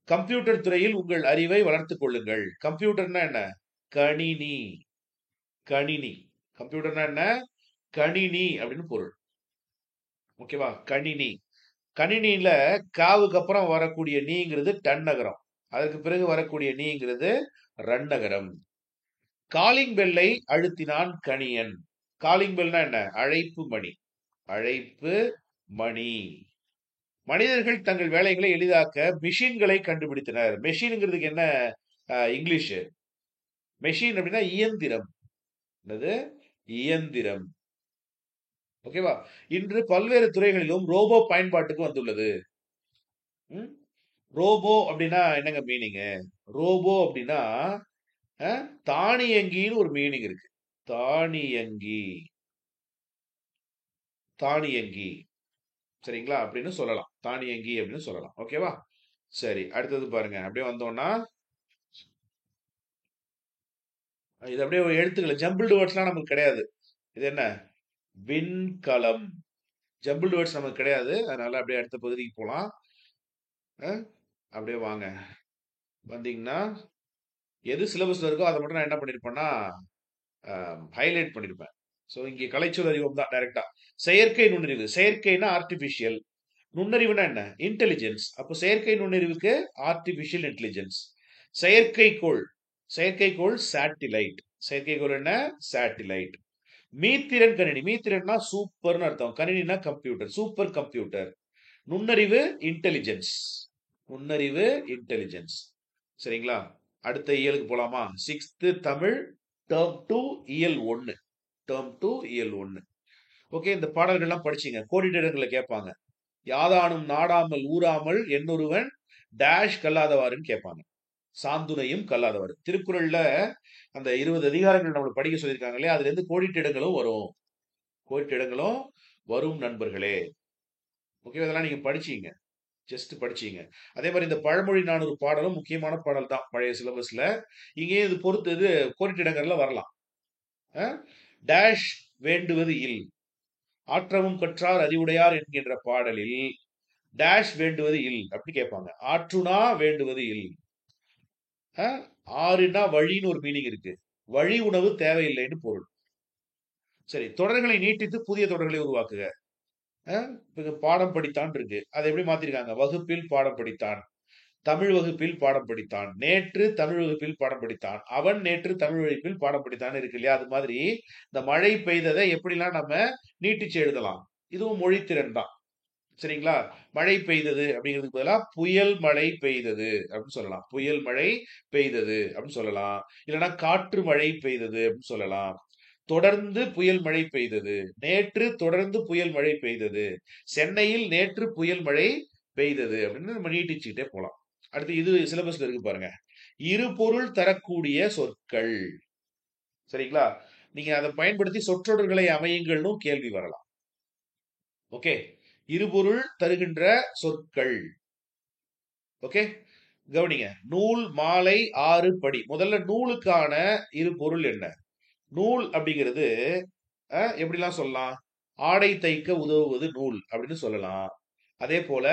கம்ப்யூட்டர் துறையில் உங்கள் அறிவை வளர்த்துக் கொள்ளுங்கள். கம்ப்யூட்டர்னா என்ன? கணினி. கணினி. கம்ப்யூட்டர்னா என்ன? கணினி அப்படின்னு பொருள். ஓகேவா? கணினி. கணினியில காவுக்கு அப்புறம் வரக்கூடிய நீங்கிறது டன்னகரம். அதற்கு பிறகு வரக்கூடிய நீங்கிறது ரன்னகரம். காலிங் பெல்லை அழுத்தினான் கணியன். காலிங் பெல்னா என்ன? அழைப்பு மணி. அழைப்பு மணி. மனிதர்கள் தங்கள் வேலைகளை எளிதாக்க மிஷின்களை கண்டுபிடித்தனர். மெஷின்ங்கிறதுக்கு என்ன இங்கிலீஷ்? மெஷின் அப்படின்னா இயந்திரம். என்னது? இயந்திரம். ஓகேவா? இன்று பல்வேறு துறைகளிலும் ரோபோ பயன்பாட்டுக்கு வந்துள்ளது. ரோபோ அப்படின்னா என்னங்க மீனிங்? ரோபோ அப்படின்னா தானியங்கின்னு ஒரு மீனிங் இருக்கு. தானியங்கி, தானியங்கி. சரிங்களா? அப்படின்னு சொல்லலாம். தானியங்கி அப்படின்னு சொல்லலாம். ஓகேவா? சரி. அடுத்தது பாருங்க. அப்படியே வந்தோம்னா, இது அப்படியே ஒரு எழுத்துக்கள் ஜம்பிள்டு வேர்ட்ஸ்லாம் நமக்கு கிடையாது. இது என்ன? விண்கலம். ஜம்பிள்டு வேர்ட்ஸ் நமக்கு கிடையாது. அதனால அப்படியே அடுத்த பகுதிக்கு போலாம். அ அப்படியே வாங்க. வந்தீங்கன்னா, எது சிலபஸ்ல இருக்கோ அத மட்டும் நான் என்ன பண்ணியிருப்பேன்னா, ஹைலைட் பண்ணியிருப்பேன். ஸோ இங்கே கலைச்சொல் அறிவோம் தான் டைரக்ட்டா. செயற்கை நுண்ணறிவு. செயற்கைன்னா ஆர்டிபிஷியல். நுண்ணறிவுனா என்ன? இன்டெலிஜென்ஸ். அப்போ செயற்கை நுண்ணறிவுக்கு ஆர்டிபிஷியல் இன்டெலிஜென்ஸ். செயற்கைக்கோள். செயற்கைக்கோள் சேட்டிலைட். செயற்கைக்கோள் என்ன? சேட்டிலைட். மீத்திறன் கணினி. மீத்திறன்னா சூப்பர்னு அர்த்தம். கணினினா கம்ப்யூட்டர். Super computer. நுண்ணறிவு இன்டெலிஜென்ஸ். நுண்ணறிவு இன்டெலிஜென்ஸ். சரிங்களா? அடுத்த இயலுக்கு போலாமா? 6th தமிழ் டேர்ம் 2 இயல் 1. டேர்ம் 2 இயல் 1. ஓகே, இந்த பாடல்கள்லாம் படிச்சீங்க. கோடிட்டிடங்களை கேட்பாங்க. யாதானும் நாடாமல் ஊராமல் என்னொருவன் டேஷ் கல்லாதவாருன்னு கேட்பாங்க. சாந்துணையும் கல்லாதவாறு. திருக்குறள்ல அந்த 20 அதிகாரங்கள் நம்மளுக்கு படிக்க சொல்லியிருக்காங்க இல்லையா? அதுல இருந்து கோடிட்டிடங்களும் வரும். கோடிட்டிடங்களும் வரும் நண்பர்களே. ஓகே, இதெல்லாம் நீங்க படிச்சீங்க. ஜஸ்ட் படிச்சீங்க. அதே மாதிரி இந்த பழமொழி 400 பாடலும் முக்கியமான பாடல் தான் பழைய சிலபஸ்ல. இங்கேயும் இது பொறுத்து இது கோடிட்டிடங்கள்ல வரலாம். டேஷ் வேண்டுவது இல். ஆற்றவும் கற்றார் அறிவுடையார் என்கின்ற பாடலில் டேஷ் வேண்டுவது இல் அப்படின்னு கேட்பாங்க. ஆற்றுனா வேண்டுவது இல். ஆறுனா வழின்னு ஒரு மீனிங் இருக்கு. வழி உணவு தேவையில்லைன்னு பொருள். சரி, தொடர்களை நீட்டித்து புதிய தொடர்களை உருவாக்குக. பாடம் படித்தான் இருக்கு. அதை எப்படி மாத்திருக்காங்க? வகுப்பில் பாடம் படித்தான், தமிழ் வகுப்பில் பாடம் படித்தான், நேற்று தமிழ் வகுப்பில் பாடம் படித்தான், அவன் நேற்று தமிழ் வகுப்பில் பாடம் படித்தான் இருக்கு இல்லையா? அது மாதிரி இந்த மழை பெய்ததை எப்படிலாம் நம்ம நீட்டிச்சு எழுதலாம். இதுவும் மொழித்திறன் தான். சரிங்களா? மழை பெய்தது அப்படிங்கிறதுக்கு பதிலா புயல் மழை பெய்தது அப்படின்னு சொல்லலாம். புயல் மழை பெய்தது அப்படின்னு சொல்லலாம். இல்லைன்னா காற்று மழை பெய்தது அப்படின்னு சொல்லலாம். தொடர்ந்து புயல் மழை பெய்தது. நேற்று தொடர்ந்து புயல் மழை பெய்தது. சென்னையில் நேற்று புயல் மழை பெய்தது அப்படின்னு நம்ம நீட்டிச்சுக்கிட்டே போலாம். அடுத்து இது சிலபஸ்ல இருக்கு பாருங்க. இரு பொருள் தரக்கூடிய சொற்கள். சரிங்களா? நீங்க அதை பயன்படுத்தி சொற்றொடர்களை அமையுங்கள்னு கேள்வி வரலாம். ஓகே, இருபொருள் தருகின்ற சொற்கள். ஓகே, கவனிங்க. நூல், மாலை, ஆறு, படி. முதல்ல நூலுக்கான இரு பொருள் என்ன? நூல் அப்படிங்கிறது எப்படிலாம் சொல்லலாம்? ஆடை தைக்க உதவுவது நூல் அப்படின்னு சொல்லலாம். அதே போல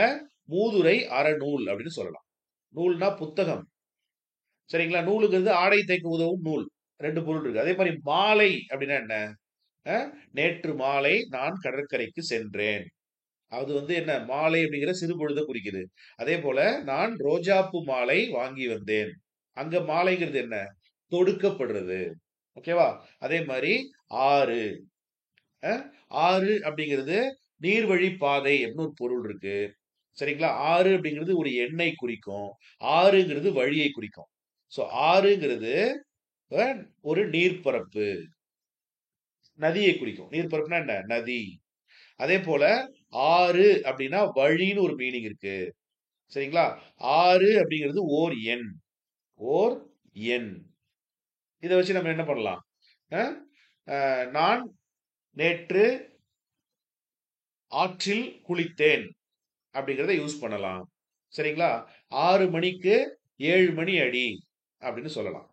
மூதுரை அறநூல் அப்படின்னு சொல்லலாம். நூல்னா புத்தகம். சரிங்களா? நூலுங்கிறது ஆடை தைக்க உதவும் நூல். ரெண்டு பொருள் இருக்கு. அதே மாதிரி மாலை அப்படின்னா என்ன? நேற்று மாலை நான் கடற்கரைக்கு சென்றேன். அது என்ன? மாலை அப்படிங்கிற சிறு பொழுதை குறிக்குது. அதே போல நான் ரோஜாப்பூ மாலை வாங்கி வந்தேன். அங்க மாலைங்கிறது என்ன? தொடுக்கப்படுறது. ஓகேவா? அதே மாதிரி ஆறு. ஆறு அப்படிங்கிறது நீர்வழி பாதை அப்படின்னு ஒரு பொருள் இருக்கு. சரிங்களா? ஆறு அப்படிங்கிறது ஒரு எண்ணை குறிக்கும். ஆறுங்கிறது வழியை குறிக்கும். சோ ஆறுங்கிறது ஒரு நீர்ப்பரப்பு, நதியை குறிக்கும். நீர்ப்பரப்புனா என்ன? நதி. அதே போல ஆறு அப்படின்னா வழின்னு ஒரு மீனிங் இருக்கு. சரிங்களா? ஆறு அப்படிங்கிறது ஓர் எண். ஓர் எண். இதை வச்சு நம்ம என்ன பண்ணலாம்? அஹ், நான் நேற்று ஆற்றில் குளித்தேன் அப்படிங்கிறத யூஸ் பண்ணலாம். சரிங்களா? 6 மணிக்கு 7 மணி அடி அப்படின்னு சொல்லலாம்.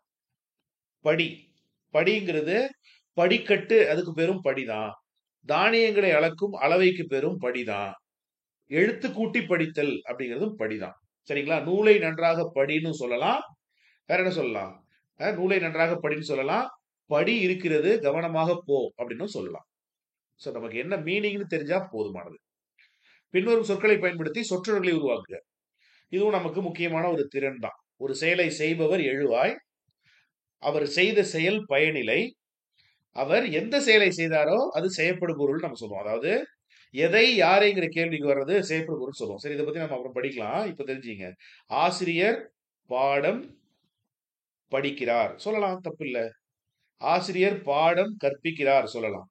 படி. படிங்கிறது படிக்கட்டு, அதுக்கு பேரும் படிதான். தானியங்களை அளக்கும் அளவைக்கு பேரும் படிதான். எழுத்து கூட்டி படித்தல் அப்படிங்கிறதும் படிதான். சரிங்களா? நூலை நன்றாக படின்னு சொல்லலாம். வேற என்ன சொல்லலாம்? நூலை நன்றாக படின்னு சொல்லலாம். படி இருக்கிறது கவனமாக போ அப்படின்னு சொல்லலாம். சோ நமக்கு என்ன மீனிங்னு தெரிஞ்சா போதுமானது. பின்வரும் சொற்களை பயன்படுத்தி சொற்றொடர்களை உருவாக்குக. இதுவும் நமக்கு முக்கியமான ஒரு திறன் தான். ஒரு செயலை செய்பவர் எழுவாய். அவர் செய்த செயல் பயனிலை. அவர் எந்த செயலை செய்தாரோ அது செய்யப்படும் பொருள் நம்ம சொல்லுவோம். அதாவது எதை யாரைங்கிற கேள்விக்கு வர்றது செய்யப்படும் பொருள் சொல்லுவோம். சரி, இதை பத்தி நம்ம அப்புறம் படிக்கலாம். இப்ப தெரிஞ்சுங்க. ஆசிரியர் பாடம் படிக்கிறார் சொல்லலாம், தப்பு இல்ல. ஆசிரியர் பாடம் கற்பிக்கிறார் சொல்லலாம்.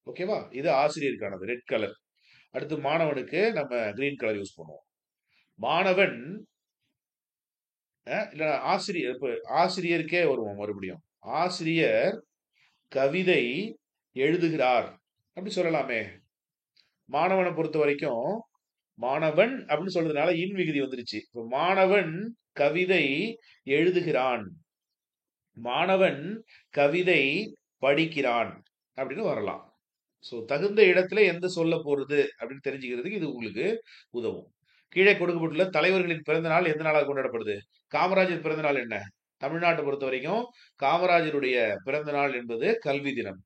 ஓகேவா? இது ஆசிரியருக்கானது, ரெட் கலர். அடுத்து மாணவனுக்கு நம்ம கிரீன் கலர் யூஸ் பண்ணுவோம். மாணவன் இல்ல ஆசிரியர், இப்ப ஆசிரியருக்கே வருவோம் மறுபடியும். ஆசிரியர் கவிதை எழுதுகிறார் அப்படி சொல்லலாமே. மாணவனை பொறுத்த வரைக்கும் மாணவன் அப்படின்னு சொல்றதுனால இன் விகுதி வந்துருச்சு. இப்ப மாணவன் கவிதை எழுதுகிறான், மாணவன் கவிதை படிக்கிறான் அப்படின்னு வரலாம். சோ தகுந்த இடத்துல எந்த சொல்ல போறது அப்படின்னு தெரிஞ்சுக்கிறதுக்கு இது உங்களுக்கு உதவும். கீழே கொடுக்கப்பட்டுள்ள தலைவர்களின் பிறந்த நாள் எந்த நாளாக கொண்டாடப்படுது? காமராஜர் பிறந்த நாள் என்ன? தமிழ்நாட்டை பொறுத்த வரைக்கும் காமராஜருடைய பிறந்த நாள் என்பது கல்வி தினம்.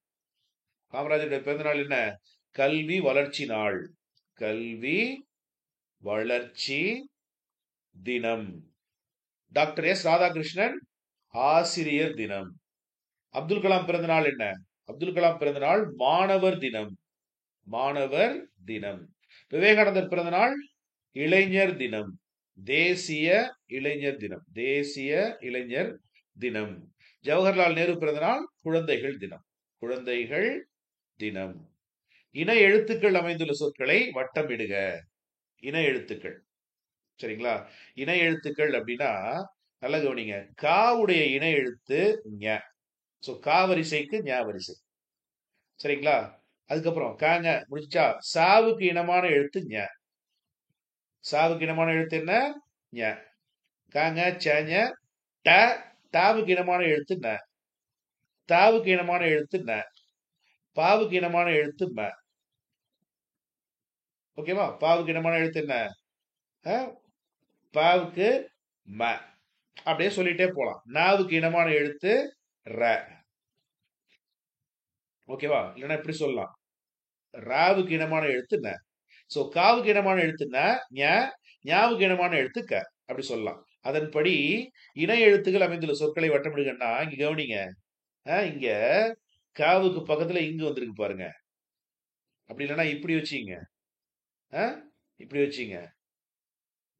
காமராஜருடைய பிறந்த நாள் என்ன? கல்வி வளர்ச்சி நாள். கல்வி வளர்ச்சி தினம். டாக்டர் எஸ் ராதாகிருஷ்ணன் ஆசிரியர் தினம். அப்துல் கலாம் பிறந்த நாள் என்ன? அப்துல் கலாம் பிறந்த நாள் மாணவர் தினம். மாணவர் தினம். விவேகானந்தர் பிறந்த நாள் இளைஞர் தினம். தேசிய இளைஞர் தினம். தேசிய இளைஞர் தினம். ஜவஹர்லால் நேரு பிறந்த நாள் குழந்தைகள் தினம். குழந்தைகள் தினம். இன எழுத்துக்கள் அமைந்துள்ள சொற்களை வட்டமிடுக. இன எழுத்துக்கள், சரிங்களா? இன எழுத்துக்கள் அப்படின்னா நல்ல கவனிங்க. காவுடைய இன எழுத்து ஞ. சோ கா வரிசைக்கு ஞ வரிசை, சரிங்களா? அதுக்கப்புறம் காங்க முடிச்சா சாவுக்கு இனமான எழுத்து ஞ. சாவுக்கு இனமான எழுத்து என்ன? ஞ. காங்க சஞ. ட. டாவுக்கு இனமான எழுத்து ந. தாவுக்கு இனமான எழுத்து ந. பாவுக்கு இனமான எழுத்து ம. ஓகேவா? பாவுக்கு இனமான எழுத்து என்ன? பாவுக்கு ம. அப்படியே சொல்லிட்டே போலாம். நாவுக்கு இனமான எழுத்து ர. ஓகேவா? இல்லைன்னா இப்படி சொல்லலாம். ராவுக்கு இனமான எழுத்து ந. சோ காவுக்கு இனமான எழுத்து ந, ஞ. ஞாவுக்கு இனமான எழுத்து க. அப்படி சொல்லலாம். அதன்படி இன எழுத்துக்கள் அமைந்துள்ள சொற்களை வட்டமிடுங்கன்னா இங்க கவனிங்க. இங்க காவுக்கு பக்கத்துல இங்கு வந்திருக்கு பாருங்க. அப்படி இல்லைன்னா இப்படி வச்சுங்க. இப்படி வச்சுங்க.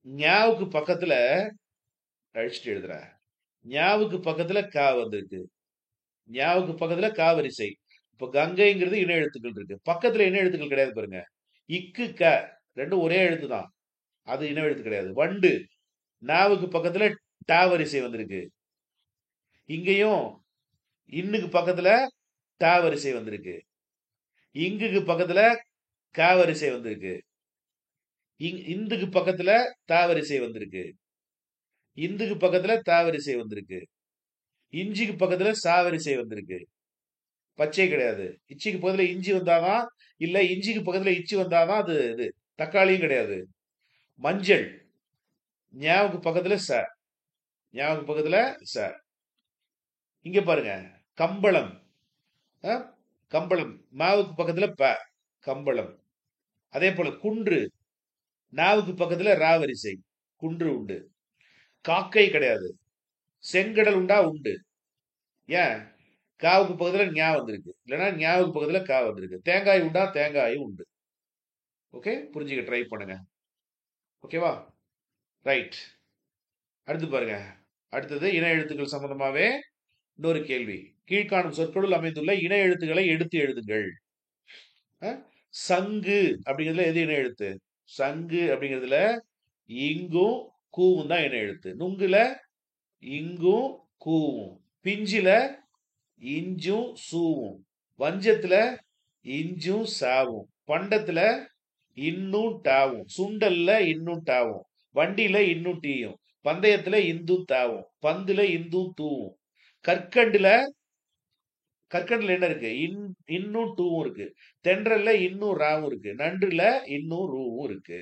ஞாவுக்கு பக்கத்துல அழிச்சிட்டு எழுதுற. ஞாவுக்கு பக்கத்துல கா வந்திருக்கு. ஞாவுக்கு பக்கத்துல கா வரிசை. இப்ப கங்கைங்கிறது இன எழுத்துக்கள் இருக்கு. பக்கத்துல இன எழுத்துக்கள் கிடையாது பாருங்க. இக்கு க ரெண்டும் ஒரே எழுத்து தான். அது இன எழுத்து கிடையாது. வண்டு நாவுக்கு பக்கத்துல டா வரிசை வந்திருக்கு. இங்கேயும் இன்னுக்கு பக்கத்துல டா வரிசை வந்திருக்கு. இங்குக்கு பக்கத்துல கா வரிசை வந்திருக்கு. இந்துக்கு பக்கத்துல தா வரிசை வந்திருக்கு. இந்துக்கு பக்கத்துல தா வரிசை வந்திருக்கு. இஞ்சிக்கு பக்கத்துல சா வரிசை வந்திருக்கு. பச்சை கிடையாது. இச்சிக்கு பக்கத்துல இஞ்சி வந்தாதான், இல்ல இஞ்சிக்கு பக்கத்துல இச்சி வந்தாதான் அது இது. தக்காளியும் கிடையாது. மஞ்சள் ஞாவுக்கு பக்கத்துல ச. ஞாவுக்கு பக்கத்துல ச. இங்க பாருங்க. கம்பளம். கம்பளம் மாவுக்கு பக்கத்துல ப. கம்பளம். அதே போல குன்று நாவுக்கு பக்கத்துல ரா வரிசை. குன்று உண்டு. காக்கை கிடையாது. செங்கடல் உண்டா? உண்டு. ஏன்? காவுக்கு பக்கத்துல ஞா வந்திருக்கு. இல்லைன்னா ஞாவுக்கு பக்கத்துல கா வந்திருக்கு. தேங்காய் உண்டா? தேங்காயும் உண்டு. ஓகே, புரிஞ்சுக்க ட்ரை பண்ணுங்க. ஓகேவா? ரைட். அடுத்து பாருங்க. அடுத்தது இன எழுத்துக்கள் சம்பந்தமாவே இன்னொரு கேள்வி. கீழ்காணும் சொற்களுள் அமைந்துள்ள இன எழுத்துக்களை எடுத்து எழுதுங்கள். சங்கு அப்படிங்கிறதுல எது இன எழுத்து? சங்கு அப்படிங்கிறதுல இங்கும் கூவும் தான் இன எழுத்து. நுங்குல இங்கும் கூவும். பிஞ்சில இஞ்சும் சூவும். வஞ்சத்துல இஞ்சும் சாவும். பண்டத்துல இன்னும் டாவும். சுண்டல்ல இன்னும் டாவும். வண்டியில இன்னும் டீயும். பந்தயத்துல இந்தும் தாவும். பந்துல இந்தும் தூவும். கற்கண்டுல என்ன இருக்கு? இன்னும் டூவும் இருக்கு. தென்றல்ல இன்னும் ராவும் இருக்கு. நன்றுல இன்னும் ரூவும் இருக்கு.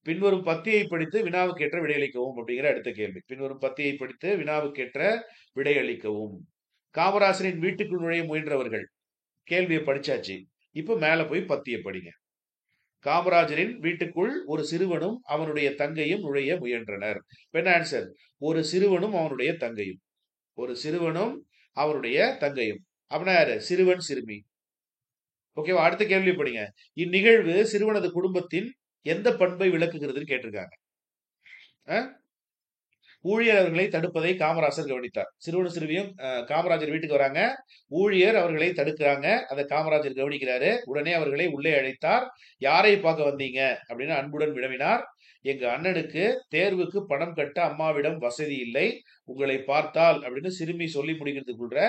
பின்வரும் பத்தியை படித்து வினாவுக்கேற்ற விடையளிக்கவும் அப்படிங்கிற அடுத்த கேள்வி. பின்வரும் பத்தியை படித்து வினாவுக்கேற்ற விடையளிக்கவும். காமராசரின் வீட்டுக்குள் நுழைய முயன்றவர்கள். கேள்வியை படிச்சாச்சு. இப்ப மேல போய் பத்தியை படிங்க. காமராஜரின் வீட்டுக்குள் ஒரு சிறுவனும் அவனுடைய தங்கையும் நுழைய முயன்றனர். என்ன ஆன்சர்? ஒரு சிறுவனும் அவனுடைய தங்கையும். ஒரு சிறுவனும் அவருடைய தங்கையும். அப்படின்னா யாரு? சிறுவன் சிறுமி. ஓகேவா? அடுத்த கேள்வி படிங்க. இந்நிகழ்வு சிறுவனது குடும்பத்தின் எந்த பண்பை விளக்குகிறதுன்னு கேட்டிருக்காங்க. ஊழியர் அவர்களை தடுப்பதை காமராசர் கவனித்தார். சிறுவனும் சிறுமியும் காமராஜர் வீட்டுக்கு வராங்க. ஊழியர் அவர்களை தடுக்கிறாங்க. அதை காமராஜர் கவனிக்கிறாரு. உடனே அவர்களை உள்ளே அழைத்தார். யாரை பார்க்க வந்தீங்க அப்படின்னு அன்புடன் வினவினார். எங்க அண்ணனுக்கு தேர்வுக்கு பணம் கட்ட அம்மாவிடம் வசதி இல்லை, உங்களை பார்த்தால் அப்படின்னு சிறுமி சொல்லி முடிக்கிறதுக்குள்ள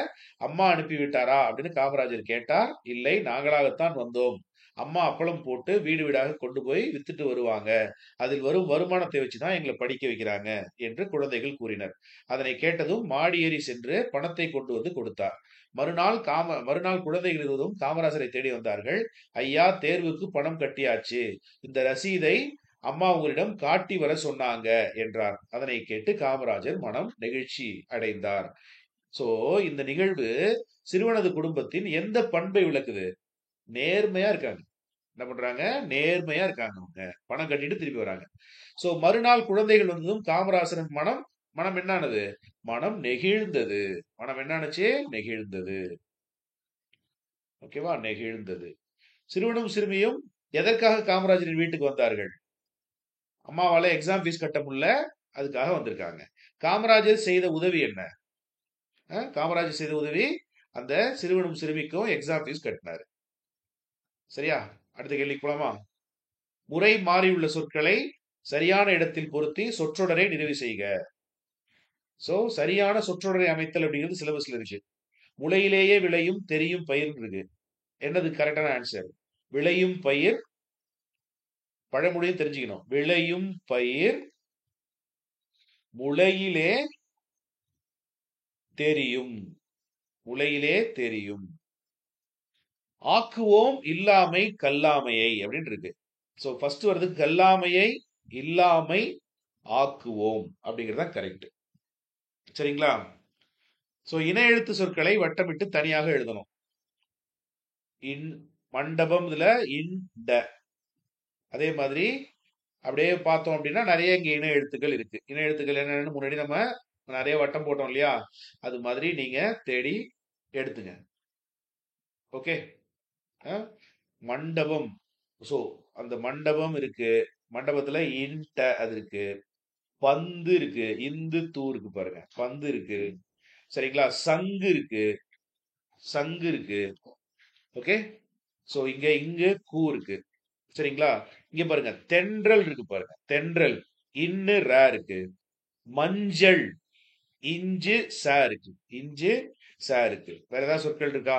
அம்மா அனுப்பி விட்டாரா அப்படின்னு காமராஜர் கேட்டார். இல்லை, நாங்களாகத்தான் வந்தோம். அம்மா அப்பளம் போட்டு வீடு வீடாக கொண்டு போய் வித்துட்டு வருவாங்க, அதில் வரும் வருமானத்தை வச்சுதான் எங்களை படிக்க வைக்கிறாங்க என்று குழந்தைகள் கூறினர். அதனை கேட்டதும் மாடி ஏறி சென்று பணத்தை கொண்டு வந்து கொடுத்தார். மறுநாள் குழந்தைகள் இருவரும் காமராஜரை தேடி வந்தார்கள். ஐயா, தேர்வுக்கு பணம் கட்டியாச்சு, இந்த ரசீதை அம்மா உங்களிடம் காட்டி வர சொன்னாங்க என்றார். அதனை கேட்டு காமராஜர் மனம் நெகிழ்ச்சி அடைந்தார். சோ இந்த நிகழ்வு சிறுவனது குடும்பத்தின் எந்த பண்பை விளக்குது? நேர்மையா இருக்காங்க. என்ன பண்றாங்க? நேர்மையா இருக்காங்க. அவங்க பணம் கட்டிட்டு திருப்பி வராங்க. சோ மறுநாள் குழந்தைகள் வந்ததும் காமராசரின் மனம் மனம் என்னானது? மனம் நெகிழ்ந்தது. மனம் என்னானுச்சு? நெகிழ்ந்தது. ஓகேவா? நெகிழ்ந்தது. சிறுவனும் சிறுமியும் எதற்காக காமராஜரின் வீட்டுக்கு வந்தார்கள்? அம்மாவால எக்ஸாம் ஃபீஸ் கட்ட முடியல, அதுக்காக வந்திருக்காங்க. காமராஜர் செய்த உதவி என்ன? காமராஜர் செய்த உதவி, அந்த சிறுவனும் சிறுமிக்கும் எக்ஸாம் ஃபீஸ் கட்டினாரு. சரியா? அடுத்த கேள்விக்கு போலாமா? முறை மாறியுள்ள சொற்களை சரியான இடத்தில் பொருத்தி சொற்றொடரை நிறைவு செய்க. சோ சரியான சொற்றொடரை அமைத்தல் அப்படிங்கிறது சிலபஸ்ல இருக்கு. முளையிலேயே விளையும் தெரியும் பயிர் இருக்கு. என்னது கரெக்டான ஆன்சர்? விளையும் பயிர். பழமொழியும் தெரிஞ்சுக்கணும். விளையும் பயிர் முளையிலே தெரியும். முளையிலே தெரியும். ஆக்குவோம் இல்லாமை கல்லாமையை அப்படின்னு இருக்கு. சோ ஃபர்ஸ்ட் வருது கல்லாமையை, இல்லாமை, ஆக்குவோம் அப்படிங்கிறது கரெக்ட். சரிங்களா? சோ இன எழுத்து சொற்களை வட்டமிட்டு தனியாக எழுதணும். இன் மண்டபம் இதுல இன் ட. அதே மாதிரி அப்படியே பார்த்தோம் அப்படின்னா நிறைய இங்க இன எழுத்துக்கள் இருக்கு. இன எழுத்துக்கள் என்னன்னு முன்னாடி நம்ம நிறைய வட்டம் போட்டோம் இல்லையா? அது மாதிரி நீங்க தேடி எடுத்துங்க. ஓகே. மண்டபம். சோ அந்த மண்டபம் இருக்கு. மண்டபத்துல இன்ட அது இருக்கு. பந்து இருக்கு. இந்து தூ இருக்கு பாருங்க. பந்து இருக்கு. சரிங்களா? சங்கு இருக்கு. சங்கு இருக்கு. ஓகே. சோ இங்க இங்க கூ இருக்கு. சரிங்களா? இங்க பாருங்க தென்றல் இருக்கு பாருங்க. தென்றல் இன்னு ரா இருக்கு. மஞ்சள் இஞ்சு சா இருக்கு. இஞ்சு சா இருக்கு. வேற ஏதாவது சொற்கள் இருக்கா?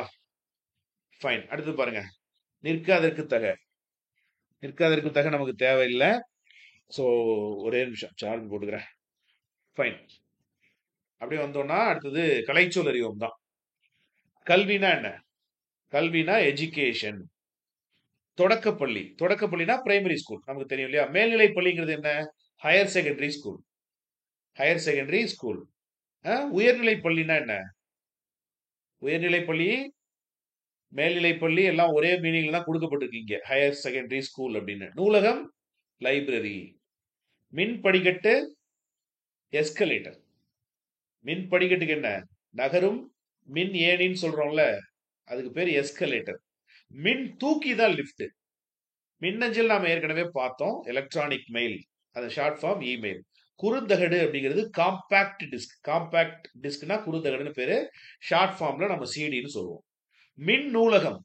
ஃபைன். அடுத்து பாருங்க நிற்காதற்கு தக. நிற்காதற்கு தக நமக்கு தேவையில்லை. சோ ஒரே நிமிஷம் சார்ஜ் போட்டுக்கிறேன். ஃபைன். அப்படியே வந்தோம்னா அடுத்தது கலைச்சொல் அறிவோம் தான். கல்வினா என்ன? கல்வினா எஜுகேஷன். தொடக்கப்பள்ளி. தொடக்கப்பள்ளினா பிரைமரி ஸ்கூல் நமக்கு தெரியும் இல்லையா? மேல்நிலை பள்ளிங்கிறது என்ன? Higher secondary school. Higher secondary school. உயர்நிலை பள்ளினா என்ன? உயர்நிலை பள்ளி, மேல்நிலை பள்ளி எல்லாம் ஒரே மீனிங்ல தான் கொடுக்கப்பட்டிருக்கீங்க. ஹையர் செகண்டரி ஸ்கூல் அப்படின்னு. நூலகம், லைப்ரரி. மின் படிக்கட்டு, எஸ்கலேட்டர். மின் படிக்கட்டுக்கு என்ன? நகரும் மின் ஏணின்னு சொல்றோம்ல, அதுக்கு பேர் எஸ்கலேட்டர். மின் தூக்கி தான் லிப்ட். மின்னஞ்சல் நாம ஏற்கனவே பார்த்தோம், எலக்ட்ரானிக் மெயில், அது ஷார்ட் ஃபார்ம் இமெயில். குறுந்தகடு அப்படிங்கிறது காம்பாக்ட் டிஸ்க். காம்பாக்ட் டிஸ்க்னா குறுந்தகடுன்னு பேரு. ஷார்ட் ஃபார்ம்ல நம்ம சிடின்னு சொல்லுவோம். மின் நூலகம்,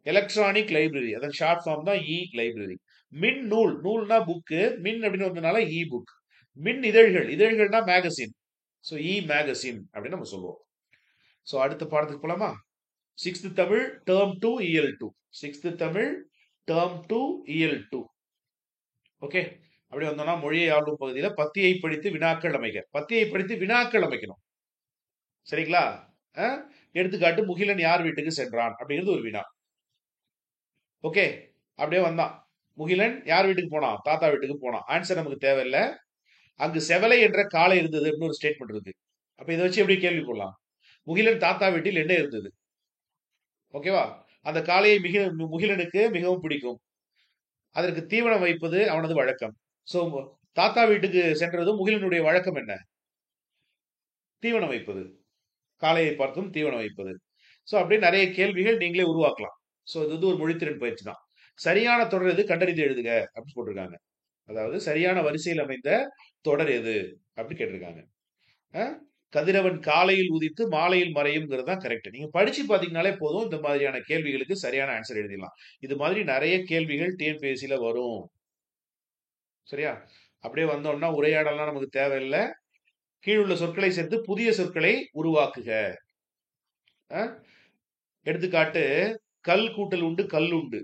எலக்ட்ரானிக் லைப்ரரி, அதன் ஷார்ட் ஃபார்ம் தான் இ லைப்ரரி. மின் நூல், நூல்னா புக்கு, மின் அப்படின்னு வந்ததுனால இ புக். மின் இதழ்கள், இதழ்கள்னா மேகசின். ஸோ இ மேகசின் அப்படின்னு நம்ம சொல்லுவோம். ஸோ அடுத்த பாடத்துக்கு போலாமா? 6th தமிழ் டேர்ம் 2 இயல் 2. 6th தமிழ் டேர்ம் 2 இயல் 2. ஓகே. அப்படி வந்தோம்னா மொழியை ஆளும் பகுதியில பத்தியை படித்து வினாக்கள் அமைக்க. பத்தியை படித்து வினாக்கள் அமைக்கணும். சரிங்களா? எடுத்துக்காட்டு முகிலன் யார் வீட்டுக்கு சென்றான் அப்படிங்கிறது ஒரு வினா. ஓகே. அப்படியே வந்தான். முகிலன் யார் வீட்டுக்கு போனான்? தாத்தா வீட்டுக்கு போனான். ஆன்சர் நமக்கு தேவையில்லை. அங்கு செவலை என்ற காளை இருந்தது அப்படின்னு ஒரு ஸ்டேட்மெண்ட் இருக்கு. அப்ப இதை வச்சு எப்படி கேள்வி போடலாம்? முகிலன் தாத்தா வீட்டில் என்ன இருந்தது? ஓகேவா? அந்த காளையை முகிலனுக்கு மிகவும் பிடிக்கும். அதற்கு தீவனம் வைப்பது அவனது வழக்கம். சோ தாத்தா வீட்டுக்கு சென்றதும் முகிலனுடைய வழக்கம் என்ன? தீவனம் வைப்பது. காளையை பார்த்தும் தீவனம் வைப்பது. சோ அப்படியே நிறைய கேள்விகள் நீங்களே உருவாக்கலாம். சோ இது ஒரு மொழித்திறன் பயிற்சி தான். சரியான தொடர் எது? கண்டறிந்து எழுதுக அப்படின்னு போட்டிருக்காங்க. அதாவது சரியான வரிசையில் அமைந்த தொடர் எது அப்படி கேட்டிருக்காங்க. கதிரவன் காலையில் உதித்து மாலையில் மறையும்ங்கிறது தான் கரெக்ட். நீங்க படிச்சு பாத்தீங்கன்னாலே போதும், இந்த மாதிரியான கேள்விகளுக்கு சரியான ஆன்சர் எழுதிடலாம். இது மாதிரி நிறைய கேள்விகள் டிஎன்பிஎஸ்சில வரும். சரியா? அப்படியே வந்தோம்னா உரையாடலாம் நமக்கு தேவையில்லை. கீழுள்ள சொற்களை சேர்த்து புதிய சொற்களை உருவாக்குக. எடுத்துக்காட்டு, கல் கூட்டல் உண்டு கல் உண்டு.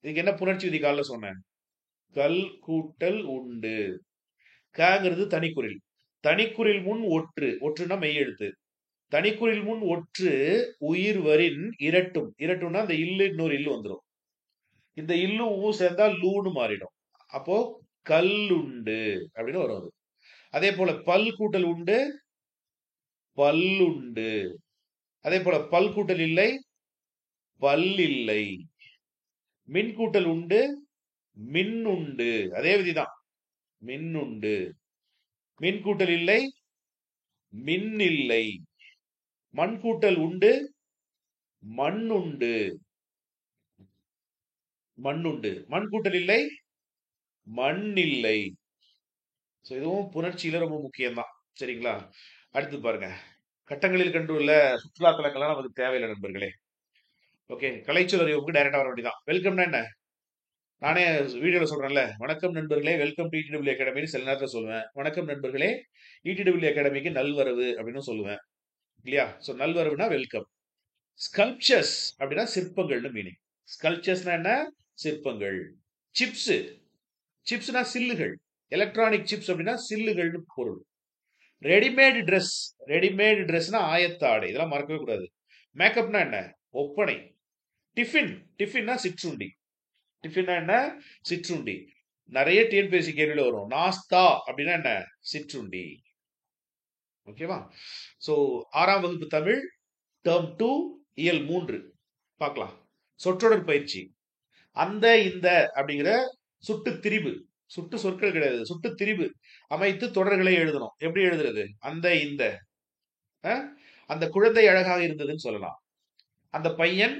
இதுக்கு என்ன புணர்ச்சி விதி காலைல சொன்னேன்? கல் கூட்டல் உண்டு. கங்கிறது தனிக்குறில். தனிக்குறில் முன் ஒற்று. ஒற்றுனா மெய் எழுத்து. தனிக்குறில் முன் ஒற்று உயிர் வரின் இரட்டும். இரட்டும்னா அந்த இல்லு இன்னொரு இல்லு வந்துடும். இந்த இல்லு ஊ சேர்ந்தா லூன்னு மாறிடும். அப்போ கல்லுண்டு அப்படின்னு வரும். அதே போல பல் கூட்டல் உண்டு பல்லுண்டு. அதே போல பல் கூட்டல் இல்லை பல்லில்லை. மின் கூட்டல் உண்டு மின்னுண்டு. அதே விதிதான். மின்னுண்டு. மின் கூட்டல் இல்லை மின்னில்லை. மண் கூட்டல் உண்டு மண்ணுண்டு. மண்ணுண்டு. மண் கூட்டல் இல்லை மண்ணில்லை. இதுவும் புணர்ச்சியில ரொம்ப முக்கியம்தான். சரிங்களா? அடுத்து பாருங்க, கட்டங்களில் கண்டுள்ள சுற்றுலா தலங்கள்லாம் நமக்கு தேவையில்லை நண்பர்களே. ஓகே, கலைச்சொல் அறிவுக்கு டைரக்டா வர வேண்டியதான். வெல்கம்னா என்ன? நானே வீடியோல சொல்றேன்ல, வணக்கம் நண்பர்களே, வெல்கம் டு இடிடபிள்யூ அகாடமின்னு சில நேரத்தில் சொல்லுவேன். வணக்கம் நண்பர்களே, இடிடபிள்யூ அகாடமிக்கு நல்வரவு அப்படின்னு சொல்லுவேன் இல்லையா? So நல்வரவுனா welcome. ஸ்கல்ப்சர்ஸ் அப்படின்னா சிற்பங்கள்னு மீனிங். ஸ்கல்ப்சர்ஸ்னா என்ன? சிற்பங்கள். சிப்ஸ். சிப்ஸ்னா சில்லுகள். எலக்ட்ரானிக் சிப்ஸ் அப்படின்னா சில்லுகள்னு பொருள். Readymade dress. ரெடிமேட் ட்ரெஸ்னா ஆயத்த ஆடை. இதெல்லாம் மறக்கவே கூடாது. மேக்கப்னா என்ன? ஒப்பனை. டிஃபின். டிஃபின்னா சிற்றுண்டி. டிஃபின்னா என்ன? சிற்றுண்டி. நிறைய டிஎன்பிஎஸ்சி கேள்வியில வரும். நாஸ்தா அப்படின்னா என்ன? சிற்றுண்டி. ஓகேவா? சோ 6ஆம் வகுப்பு தமிழ் டேர்ம் 2 இயல் 3 பார்க்கலாம். சொற்றொடர் பயிற்சி. அந்த இந்த அப்படிங்கிற சுட்டு திரிபு. சுட்டு சொற்கள் கிடையாது, சுட்டு திரிபு அமைத்து தொடர்களை எழுதணும். எப்படி எழுதுறது? அந்த இந்த. அந்த குழந்தை அழகாக இருந்ததுன்னு சொல்லலாம். அந்த பையன்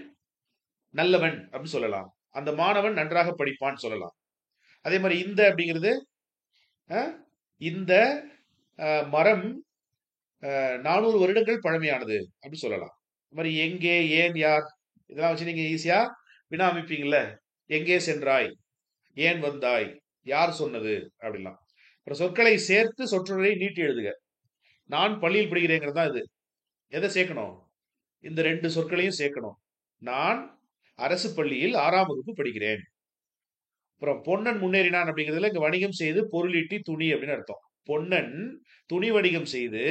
நல்லவன் அப்படின்னு சொல்லலாம். அந்த மாணவன் நன்றாக படிப்பான்னு சொல்லலாம். அதே மாதிரி இந்த அப்படிங்கிறது, இந்த மரம் 400 வருடங்கள் பழமையானது அப்படின்னு சொல்லலாம். அது மாதிரி எங்கே, ஏன், யார், இதெல்லாம் வச்சு நீங்க ஈஸியா வினா அமைப்பீங்கல்ல. எங்கே சென்றாய், ஏன் வந்தாய், யார் சொன்னது அப்படிலாம். அப்புறம் சொற்களை சேர்த்து சொற்றொடரை நீட்டி எழுதுக. நான் பள்ளியில் படிக்கிறேங்கிறது தான் இது. எதை சேர்க்கணும்? இந்த 2 சொற்களையும் சேர்க்கணும். நான் அரசு பள்ளியில் 6ஆம் வகுப்பு படிக்கிறேன். அப்புறம் பொன்னன் முன்னேறினான் அப்படிங்கிறதுல இங்க வணிகம் செய்து பொருளீட்டி துணி அப்படின்னு அர்த்தம். பொன்னன் துணி வணிகம் செய்து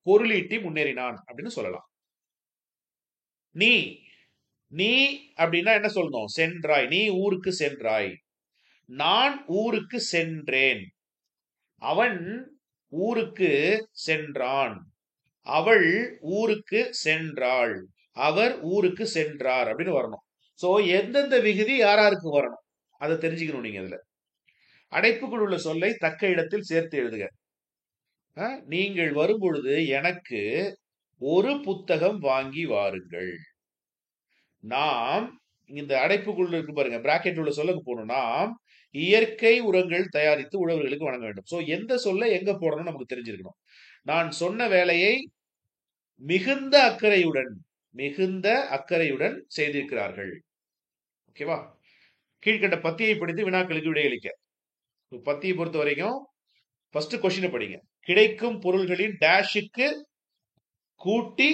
பொருளீட்டி முன்னேறினான் அப்படின்னு சொல்லலாம். நீ. நீ அப்படின்னா என்ன சொல்லணும்? சென்றாய். நீ ஊருக்கு சென்றாய். நான் ஊருக்கு சென்றேன். அவன் ஊருக்கு சென்றான். அவள் ஊருக்கு சென்றாள். அவர் ஊருக்கு சென்றார் அப்படின்னு வரணும். சோ எந்தெந்த விகுதி யாராருக்கு வரணும் அதை தெரிஞ்சுக்கணும் நீங்க. இதுல அடைப்புக்குள் உள்ள சொல்லை தக்க இடத்தில் சேர்த்து எழுதுக. நீங்கள் வரும்பொழுது எனக்கு ஒரு புத்தகம் வாங்கி வாருங்கள். நாம் இந்த அடைப்புக்குள் இருக்கு பாருங்க, பிராக்கெட் உள்ள சொல்லுக்கு போகணும். நாம் இயற்கை உரங்கள் தயாரித்து உழவர்களுக்கு வழங்க வேண்டும். சோ எந்த சொல்ல எங்க போடணும் நமக்கு தெரிஞ்சிருக்கணும். நான் சொன்ன வேலையை மிகுந்த அக்கறையுடன் மிகுந்த அக்கறையுடன் செய்திருக்கிறார்கள். ஓகேவா? கீழ்கண்ட பத்தியை படித்து வினாக்களுக்கு விடையளிக்க. பத்தியை பொறுத்த வரைக்கும் ஃபர்ஸ்ட் கொஸ்டினை படிங்க. கிடைக்கும் பொருள்களின் டேஷுக்கு கூட்டி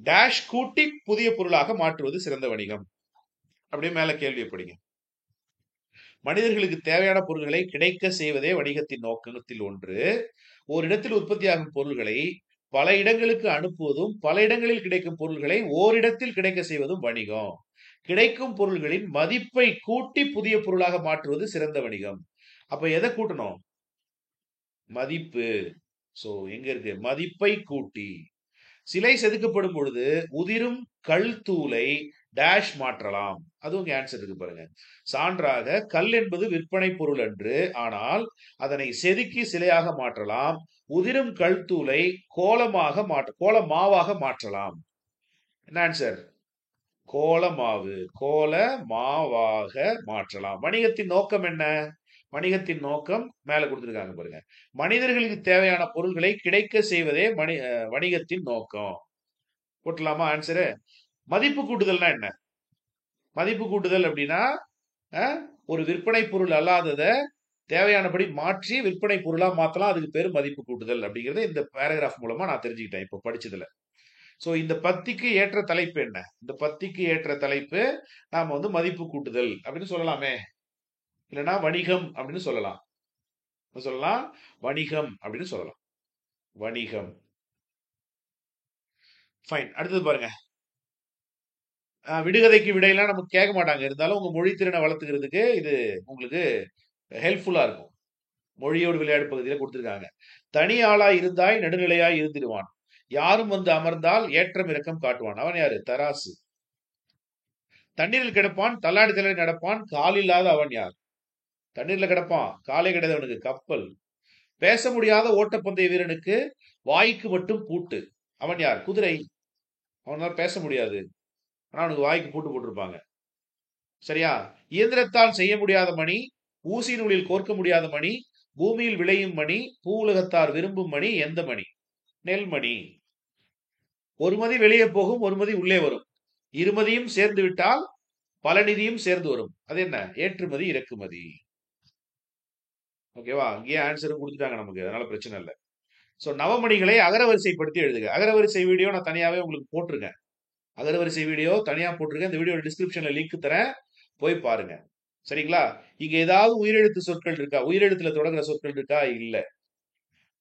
டேஷ் கூட்டி புதிய பொருளாக மாற்றுவது சிறந்த வணிகம். அப்படியே மேல கேள்வியை படிங்க. மனிதர்களுக்கு தேவையான பொருள்களை கிடைக்க செய்வதே வணிகத்தின் நோக்கத்தில் ஒன்று. ஒரு இடத்தில் உற்பத்தியாகும் பொருள்களை பல இடங்களுக்கு அனுப்புவதும் பல இடங்களில் கிடைக்கும் பொருள்களை ஓரிடத்தில் கிடைக்க செய்வதும் வணிகம். கிடைக்கும் பொருள்களின் மதிப்பை கூட்டி புதிய பொருளாக மாற்றுவது சிறந்த வணிகம். அப்ப எதை கூட்டணும்? மதிப்பு. சோ எங்க இருக்கு? மதிப்பை கூட்டி. சிலை செதுக்கப்படும் பொழுது உதிரும் கல் தூளை டேஷ் மாற்றலாம். அதுவும் ஆன்சர் இருக்கு பாருங்க. சான்றாக கல் என்பது விற்பனை பொருள் அன்று, ஆனால் அதனை செதுக்கி சிலையாக மாற்றலாம். உதிரும் கல் தூளை கோல மாவாக மாற்றலாம். என்ன ஆன்சர்? கோல மாவு. கோல மாவாக மாற்றலாம். வணிகத்தின் நோக்கம் என்ன? வணிகத்தின் நோக்கம் மேல கொடுத்திருக்காங்க பாருங்க. மனிதர்களுக்கு தேவையான பொருள்களை கிடைக்க செய்வதே வணிகத்தின் நோக்கம். போட்டலாமா ஆன்சரு? மதிப்பு கூட்டுதல்னா என்ன? மதிப்பு கூட்டுதல் அப்படின்னா ஒரு விற்பனை பொருள் அல்லாதத தேவையானபடி மாற்றி விற்பனை பொருளா மாத்தலாம். அதுக்கு பேரு மதிப்பு கூட்டுதல் அப்படிங்கிறது இந்த பேராகிராஃப் மூலமா நான் தெரிஞ்சுக்கிட்டேன் இப்போ படிச்சதுல. சோ இந்த பத்திக்கு ஏற்ற தலைப்பு என்ன? இந்த பத்திக்கு ஏற்ற தலைப்பு நாம வந்து மதிப்பு கூட்டுதல் அப்படின்னு சொல்லலாமே. இல்லைன்னா வணிகம் அப்படின்னு சொல்லலாம். என்ன சொல்லலாம்? வணிகம் அப்படின்னு சொல்லலாம். வணிகம். ஃபைன். அடுத்தது பாருங்க. விடுகதைக்கு விடையெல்லாம் நமக்கு கேட்க மாட்டாங்க. இருந்தாலும் உங்க மொழி திறனை வளர்த்துக்கிறதுக்கு இது உங்களுக்கு ஹெல்ப்ஃபுல்லா இருக்கும். மொழியோடு விளையாடு பகுதியில கொடுத்திருக்காங்க. தனி ஆளாய் இருந்தாய் நடுநிலையாய் இருந்திடுவான். யாரும் வந்து அமர்ந்தால் ஏற்றம் இறக்கம் காட்டுவான். அவன் யாரு? தராசு. தண்ணீரில் கிடப்பான், தள்ளாடி தள்ளாடி நடப்பான், கால் இல்லாத அவன் யார்? தண்ணீர்ல கிடப்பான், காலே கிடையாது அவனுக்கு. கப்பல். பேச முடியாத ஓட்டப்பந்தய வீரனுக்கு வாய்க்கு மட்டும் பூட்டு. அவன் யார்? குதிரை. அவனால பேச முடியாது. ஆனா அவனுக்கு வாய்க்கு பூட்டு போட்டிருப்பாங்க. சரியா? இயந்திரத்தால் செய்ய முடியாத மணி, ஊசி நூலில் கோர்க்க முடியாத மணி, பூமியில் விளையும் மணி, பூவுலகத்தார் விரும்பும் மணி, எந்த மணி? நெல்மணி. ஒரு மதி வெளியே போகும், ஒரு மதி உள்ளே வரும். இருமதியும் சேர்ந்து விட்டால் பல நிதியும் சேர்ந்து வரும். அது என்ன? ஏற்றுமதி இறக்குமதி. ஓகேவா? அங்கேயே ஆன்சரும் கொடுத்துட்டாங்க நமக்கு, அதனால பிரச்சனை இல்லை. சோ நவமணிகளை அகரவரிசைப்படுத்தி எழுதுக. அகரவரிசை வீடியோ நான் தனியாவே உங்களுக்கு போட்டிருக்கேன். அகரவரிசை வீடியோ தனியா போட்டிருக்கேன். இந்த வீடியோ டிஸ்கிரிப்ஷன்ல லிங்க் தரேன், போய் பாருங்க. சரிங்களா? இங்க ஏதாவது உயிரெழுத்து சொற்கள் இருக்கா? உயிரெழுத்துல தொடங்குற சொற்கள் இருக்கா? இல்ல.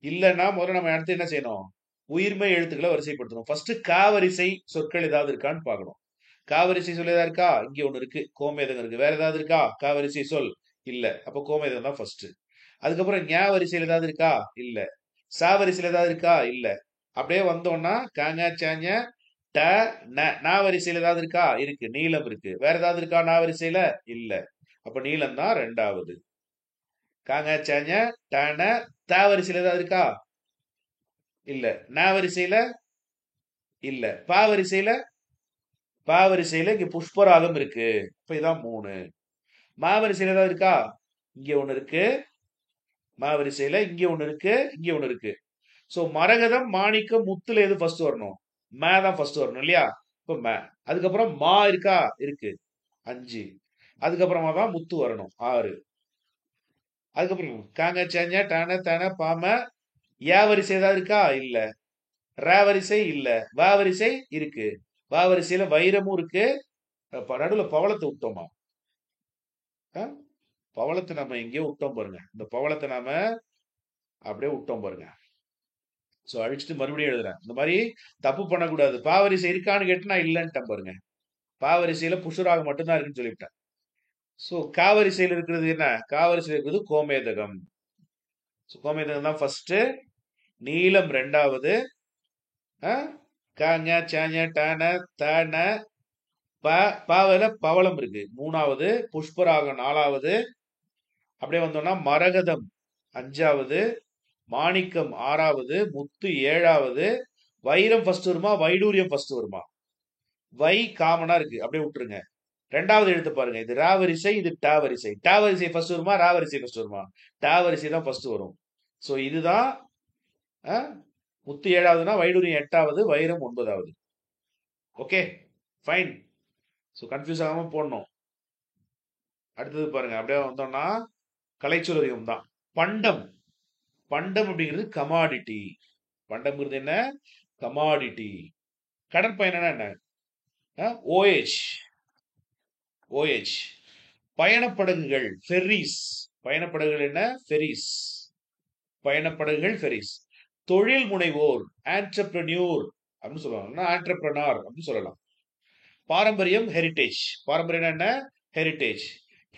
இல்லன்னா முதல்ல நம்ம அடுத்து என்ன செய்யணும்? உயிர்மை எழுத்துக்களை வரிசைப்படுத்தணும். ஃபர்ஸ்ட் காவரிசை சொற்கள் ஏதாவது இருக்கான்னு பார்க்கணும். காவரிசை சொல் ஏதாவது இருக்கா? இங்க ஒண்ணு இருக்கு, கோமேதகம் இருக்கு. வேற ஏதாவது இருக்கா காவரிசை சொல்? இல்ல. அப்ப கோமேதகம் தான் ஃபர்ஸ்ட். அதுக்கப்புறம் ஞா வரிசையில் ஏதாவது இருக்கா? இல்ல. சா வரிசையில் ஏதாவது இருக்கா? இல்ல. அப்படியே வந்தோம்னா காங்க சாங்க ட நா வரிசையில் ஏதாவது இருக்கா? இருக்கு. நீளம் இருக்கு. வேற ஏதாவது இருக்கா நா வரிசையில? இல்ல. அப்ப நீளம் தான் ரெண்டாவது. காங்க சாங்க டான தா வரிசையில் ஏதாவது இருக்கா? இல்ல. நா வரிசையில? இல்ல. பா வரிசையில? பா வரிசையில இங்க புஷ்பராகம் இருக்கு. இப்ப இதான் 3. மா வரிசையில ஏதாவது இருக்கா? இங்க ஒண்ணு இருக்கு. மா வரிசையில இங்க ஒண்ணு இருக்கு, இங்க ஒண்ணு இருக்கு. சோ மரகதம், மாணிக்கம், முத்துல எது ஃபர்ஸ்ட் வரணும்? மே தான் ஃபர்ஸ்ட் வரணும் இல்லையா? இப்ப மே. அதுக்கப்புறம் மா இருக்கா? இருக்கு. 5. அதுக்கப்புறமா தான் முத்து வரணும். 6. அதுக்கப்புறம் காங்க சேஞ்ச டான தான பாம ஏ வரிசை ஏதாவது இருக்கா? இல்ல. ரே வரிசை இல்ல. வா வரிசை இருக்கு. வா வரிசையில வைரமும் இருக்கு. நடுவுல பவளத்தை விட்டோமா? பவளத்தை நம்ம எங்கேயோ விட்டோம் பாருங்க. இந்த பவளத்தை நாம அப்படியே விட்டோம் பாருங்க. சோ அழிச்சிட்டு மறுபடியும் எழுதுறேன். இந்த மாதிரி தப்பு பண்ணக்கூடாது. பாவரிசை இருக்கான்னு கேட்டு நான் இல்லைன்ட்டேன் பாருங்க. பாவரிசையில புஷராகம் மட்டும்தான் இருக்குன்னு சொல்லிவிட்டேன். சோ காவரிசையில் இருக்கிறது என்ன? காவரிசையில் இருக்கிறது கோமேதகம். கோமேதகம் தான் ஃபர்ஸ்ட். நீளம் ரெண்டாவது. காங்க சாஞ்ச டான தான பாவல பவளம் இருக்கு மூணாவது. புஷ்பராகம் நாலாவது. அப்படியே வந்தோம்னா மரகதம் 5வது. மாணிக்கம் 6வது. முத்து 7வது. வைரம் ஃபர்ஸ்ட் வருமா? வைடூரியம் ஃபர்ஸ்ட் வருமா? வை காமனா இருக்கு, அப்படியே விட்டுருங்க. ரெண்டாவது எழுத்து பாருங்க. இது ரா வரிசை, இது டா வரிசை. டா வரிசை ஃபர்ஸ்ட் வருமா? ரா வரிசை ஃபர்ஸ்ட் வருமா? டா வரிசை தான் ஃபர்ஸ்ட் வரும். சோ இதுதான் முத்து 7வதுனா வைடூரியம் 8வது, வைரம் 9வது. Okay fine. சோ கன்ஃபியூஸ் ஆகாம போடணும். அடுத்தது பாருங்க. அப்படியே வந்தோம்னா கலைச்சொலரியம் தான். பண்டம். பண்டம் அப்படிங்கிறது கமாடிட்டி. பண்டம்ங்கிறது என்ன? கமாடிட்டி. கடற்பயணம்னா என்ன? ஓஏஜ். ஓஏஜ். பயணப்படகுகள் ஃபெர்ரிஸ். பயணப்படகுகள் என்ன? ஃபெரிஸ். பயணப்படகுகள் ஃபெரிஸ். தொழில் முனைவோர் ஆண்டர்பிரனியூர் அப்படின்னு சொல்லுவாங்க. ஆண்டர்பிரனார் அப்படின்னு சொல்லலாம். பாரம்பரியம் ஹெரிட்டேஜ். பாரம்பரியம் என்ன? Heritage.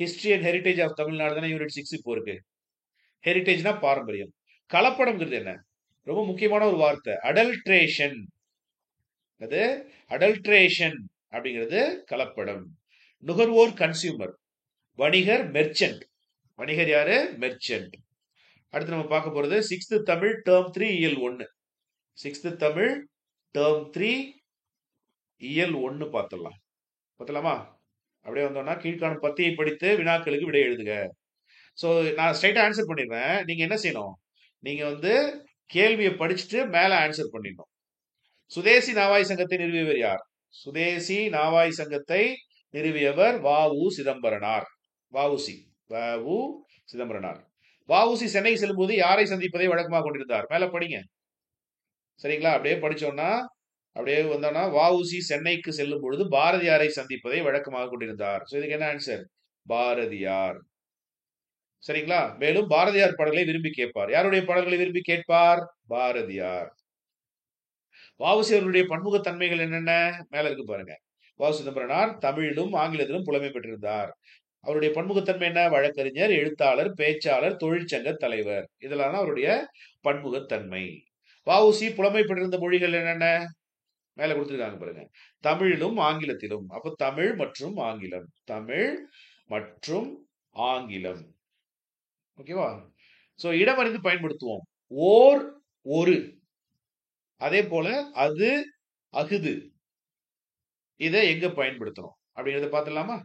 History and heritage of Tamil Nadu தானே யூனிட் 6 இப்போ இருக்கு. ஹெரிட்டேஜ்னா பாரம்பரியம். கலப்படம்ங்கிறது என்ன? ரொம்ப முக்கியமான ஒரு வார்த்தை. அடல்ட்ரேஷன். அது அடல்ட்ரேஷன் அப்படிங்கிறது கலப்படம். நுகர்வோர் கன்சியூமர். வணிகர் மெர்ச்சன்ட். வணிகர் யாரு? மெர்ச்சன்ட். அடுத்து நம்ம பார்க்க போறது 6th தமிழ் டேர்ம் 3 இயல் 1. 6th தமிழ் டேர்ம் 3 இயல் 1 பார்த்தலாமா? அப்படியே வந்தோம்னா கீழ்காணும் பத்தியை படித்து வினாக்களுக்கு விடை எழுதுக. சோ நான் ஸ்ட்ரைட்டா ஆன்சர் பண்ணிடுறேன். நீங்க என்ன செய்யணும்? நீங்க வந்து கேள்வியை படிச்சுட்டு மேல ஆன்சர் பண்ணிடணும். சுதேசி நாவாய் சங்கத்தை நிறுவியவர் யார்? சுதேசி நாவாய் சங்கத்தை நிறுவியவர் வ.உ. சிதம்பரனார். வ.உ.சி. வ.உ. சிதம்பரனார். வஉசி சென்னை செல்லும்போது யாரை சந்திப்பதை வழக்கமாக கொண்டிருந்தார்? மேல படிங்க. சரிங்களா? அப்படியே படிச்சோம்னா அப்படியே வந்தோம்னா வஉசி சென்னைக்கு செல்லும் பொழுது பாரதியாரை சந்திப்பதை வழக்கமாக கொண்டிருந்தார். சோ இதுக்கு என்ன ஆன்சர்? பாரதியார். சரிங்களா? மேலும் பாரதியார் பாடல்களை விரும்பி கேட்பார். யாருடைய பாடல்களை விரும்பி கேட்பார்? பாரதியார். வஉசி அவர்களுடைய பன்முகத்தன்மைகள் என்னென்ன? மேல இருக்கு பாருங்க. வ சிதம்பரனார் தமிழிலும் ஆங்கிலத்திலும் புலமை பெற்றிருந்தார். அவருடைய பன்முகத்தன்மை என்ன? வழக்கறிஞர், எழுத்தாளர், பேச்சாளர், தொழிற்சங்க தலைவர். இதெல்லாம் அவருடைய பன்முகத்தன்மை. வஉசி புலமை பெற்றிருந்த மொழிகள் என்னென்ன? மேல கொடுத்திருக்காங்க பாருங்க. தமிழிலும் ஆங்கிலத்திலும். அப்ப தமிழ் மற்றும் ஆங்கிலம். தமிழ் மற்றும் ஆங்கிலம். ஓகேவா? சோ இடமறிந்து பயன்படுத்துவோம். ஓர், ஒரு. அதே போல அது, அகுது. இதை எங்க பயன்படுத்தணும் அப்படிங்கறத பார்த்துடலாமா?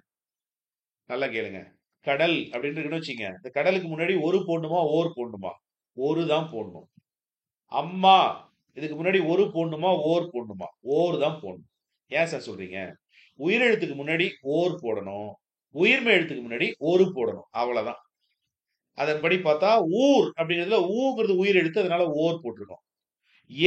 நல்லா கேளுங்க. கடல் அப்படின்னு இருக்குன்னு வச்சுங்க. இந்த கடலுக்கு முன்னாடி ஒரு போடணுமா, ஓர் போடணுமா? ஒரு தான் போடணும். அம்மா இதுக்கு முன்னாடி ஒரு போடணுமா, ஓர் போடணுமா? ஓர் தான் போடணும். ஏன் சார் சொல்றீங்க? உயிரெழுத்துக்கு முன்னாடி ஓர் போடணும். உயிர்மை எழுத்துக்கு முன்னாடி ஒரு போடணும். அவ்வளவுதான். அதன்படி பார்த்தா ஊர் அப்படிங்கிறதுல ஊங்கிறது உயிர் எழுத்து, அதனால ஓர் போட்டிருக்கோம்.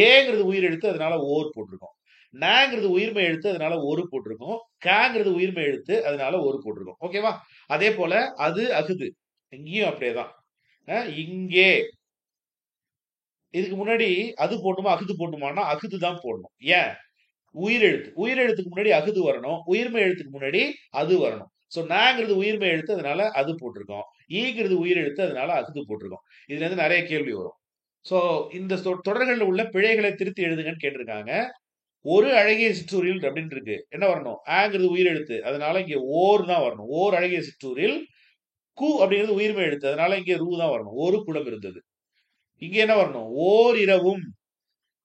ஏங்கிறது உயிர் எழுத்து, அதனால ஓர் போட்டிருக்கோம். நாங்கிறது உயிர்மை எழுத்து, அதனால ஒரு போட்டிருக்கோம். காங்கிறது உயிர்மை எழுத்து, அதனால ஒரு போட்டிருக்கோம். ஓகேவா? அதே போல அது, அகுது. இங்கேயும் அப்படியேதான். இங்கே இதுக்கு முன்னாடி அது போடணுமா, அகுது போடணுமானா அகுது தான் போடணும். ஏன்? உயிரெழுத்து. உயிரெழுத்துக்கு முன்னாடி அகுது வரணும். உயிர்மை எழுத்துக்கு முன்னாடி அது வரணும். சோ நாங்கிறது உயிர்மை எழுத்து, அதனால அது போட்டிருக்கோம். ஈங்கிறது உயிரெழுத்து, அதனால அகுது போட்டிருக்கோம். இதுல இருந்து நிறைய கேள்வி வரும். சோ இந்த தொடர்கள்ல உள்ள பிழைகளை திருத்தி எழுதுங்கன்னு கேட்டிருக்காங்க. ஒரு அழகிய சிற்றூரில் அப்படின்னு இருக்கு. என்ன வரணும்? ஆங்கிறது உயிரெழுத்து, அதனால இங்க ஓர் தான் வரணும். ஓர் அழகிய சிற்றூரில். கு அப்படிங்கிறது உயிர்மை எழுத்து, அதனால இங்க ரூ தான் வரணும். ஒரு குளம் இருந்தது. இங்க என்ன வரணும்? ஓர் இரவும்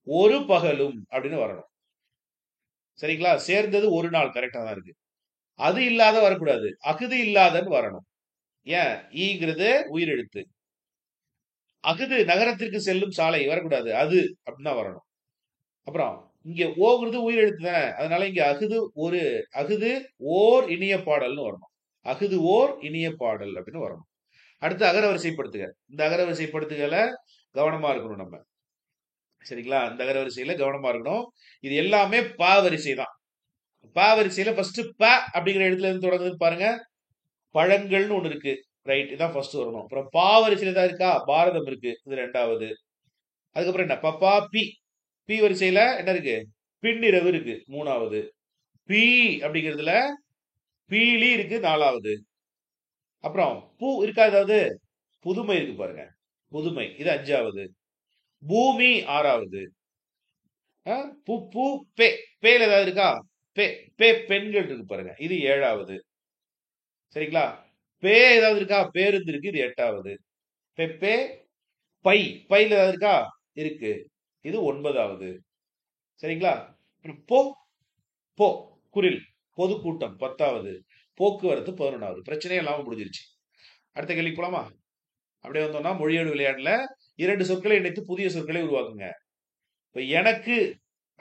ஒரு பகலும் அப்படின்னு வரணும். சரிங்களா? சேர்ந்தது ஒரு நாள் கரெக்டா தான் இருக்கு. அது இல்லாத வரக்கூடாது. அகுது இல்லாதன்னு வரணும். ஏன்? ஈங்கிறது உயிரெழுத்து. அகுது நகரத்திற்கு செல்லும் சாலை வரக்கூடாது. அது அப்படின்னு தான் வரணும். அப்புறம் இங்க ஓங்கிறது உயிரெழுத்து தானே, அதனால இங்க அகுது ஒரு அகுது ஓர் இனிய பாடல்னு வரணும். அகுது ஓர் இனிய பாடல் அப்படின்னு வரணும். அடுத்து அகரவரிசைப்படுத்துக. இந்த அகரவரிசைப்படுத்துகல கவனமா இருக்கணும் நம்ம. சரிங்களா? இந்த அகரவரிசையில கவனமா இருக்கணும். இது எல்லாமே ப வரிசை தான். ப வரிசையில ஃபர்ஸ்ட் ப அப்படிங்கிற இடத்துல இருந்து தொடங்குது பாருங்க. பழங்கள்னு ஒண்ணு இருக்கு. ரைட், இதான் ஃபர்ஸ்ட் வரணும். அப்புறம் பா வரிசையில தான் இருக்கா, பாரதம் இருக்கு, இது ரெண்டாவது. அதுக்கப்புறம் என்ன? பப்பா பி. பி வரிசையில என்ன இருக்கு? பின்னிரவு இருக்கு, மூணாவது. பி அப்படிங்கிறதுல பீலி இருக்கு, நாலாவது. அப்புறம் பூ இருக்கா ஏதாவது? புதுமை இருக்கு பாருங்க. புதுமை இது அஞ்சாவது. பூமி ஆறாவது. பூ பூ பே. பேல ஏதாவது இருக்கா? பே. பே பெண்கள் இருக்கு பாருங்க, இது ஏழாவது. சரிங்களா? பே ஏதாவது இருக்கா? பேருந்து இருக்கு, இது எட்டாவது. பெப்பே பை. பைல ஏதாவது இருக்கா? இருக்கு, இது ஒன்பதாவது. சரிங்களா? போ. போ குரில் பொதுக்கூட்டம் பத்தாவது. போக்குவரத்து 11வது. பிரச்சனையே இல்லாம முடிஞ்சிருச்சு. அடுத்த கேள்வி போலாமா? அப்படியே வந்தோம்னா மொழியோடு விளையாடல இரண்டு சொற்களை இணைத்து புதிய சொற்களை உருவாக்குங்க. இப்ப எனக்கு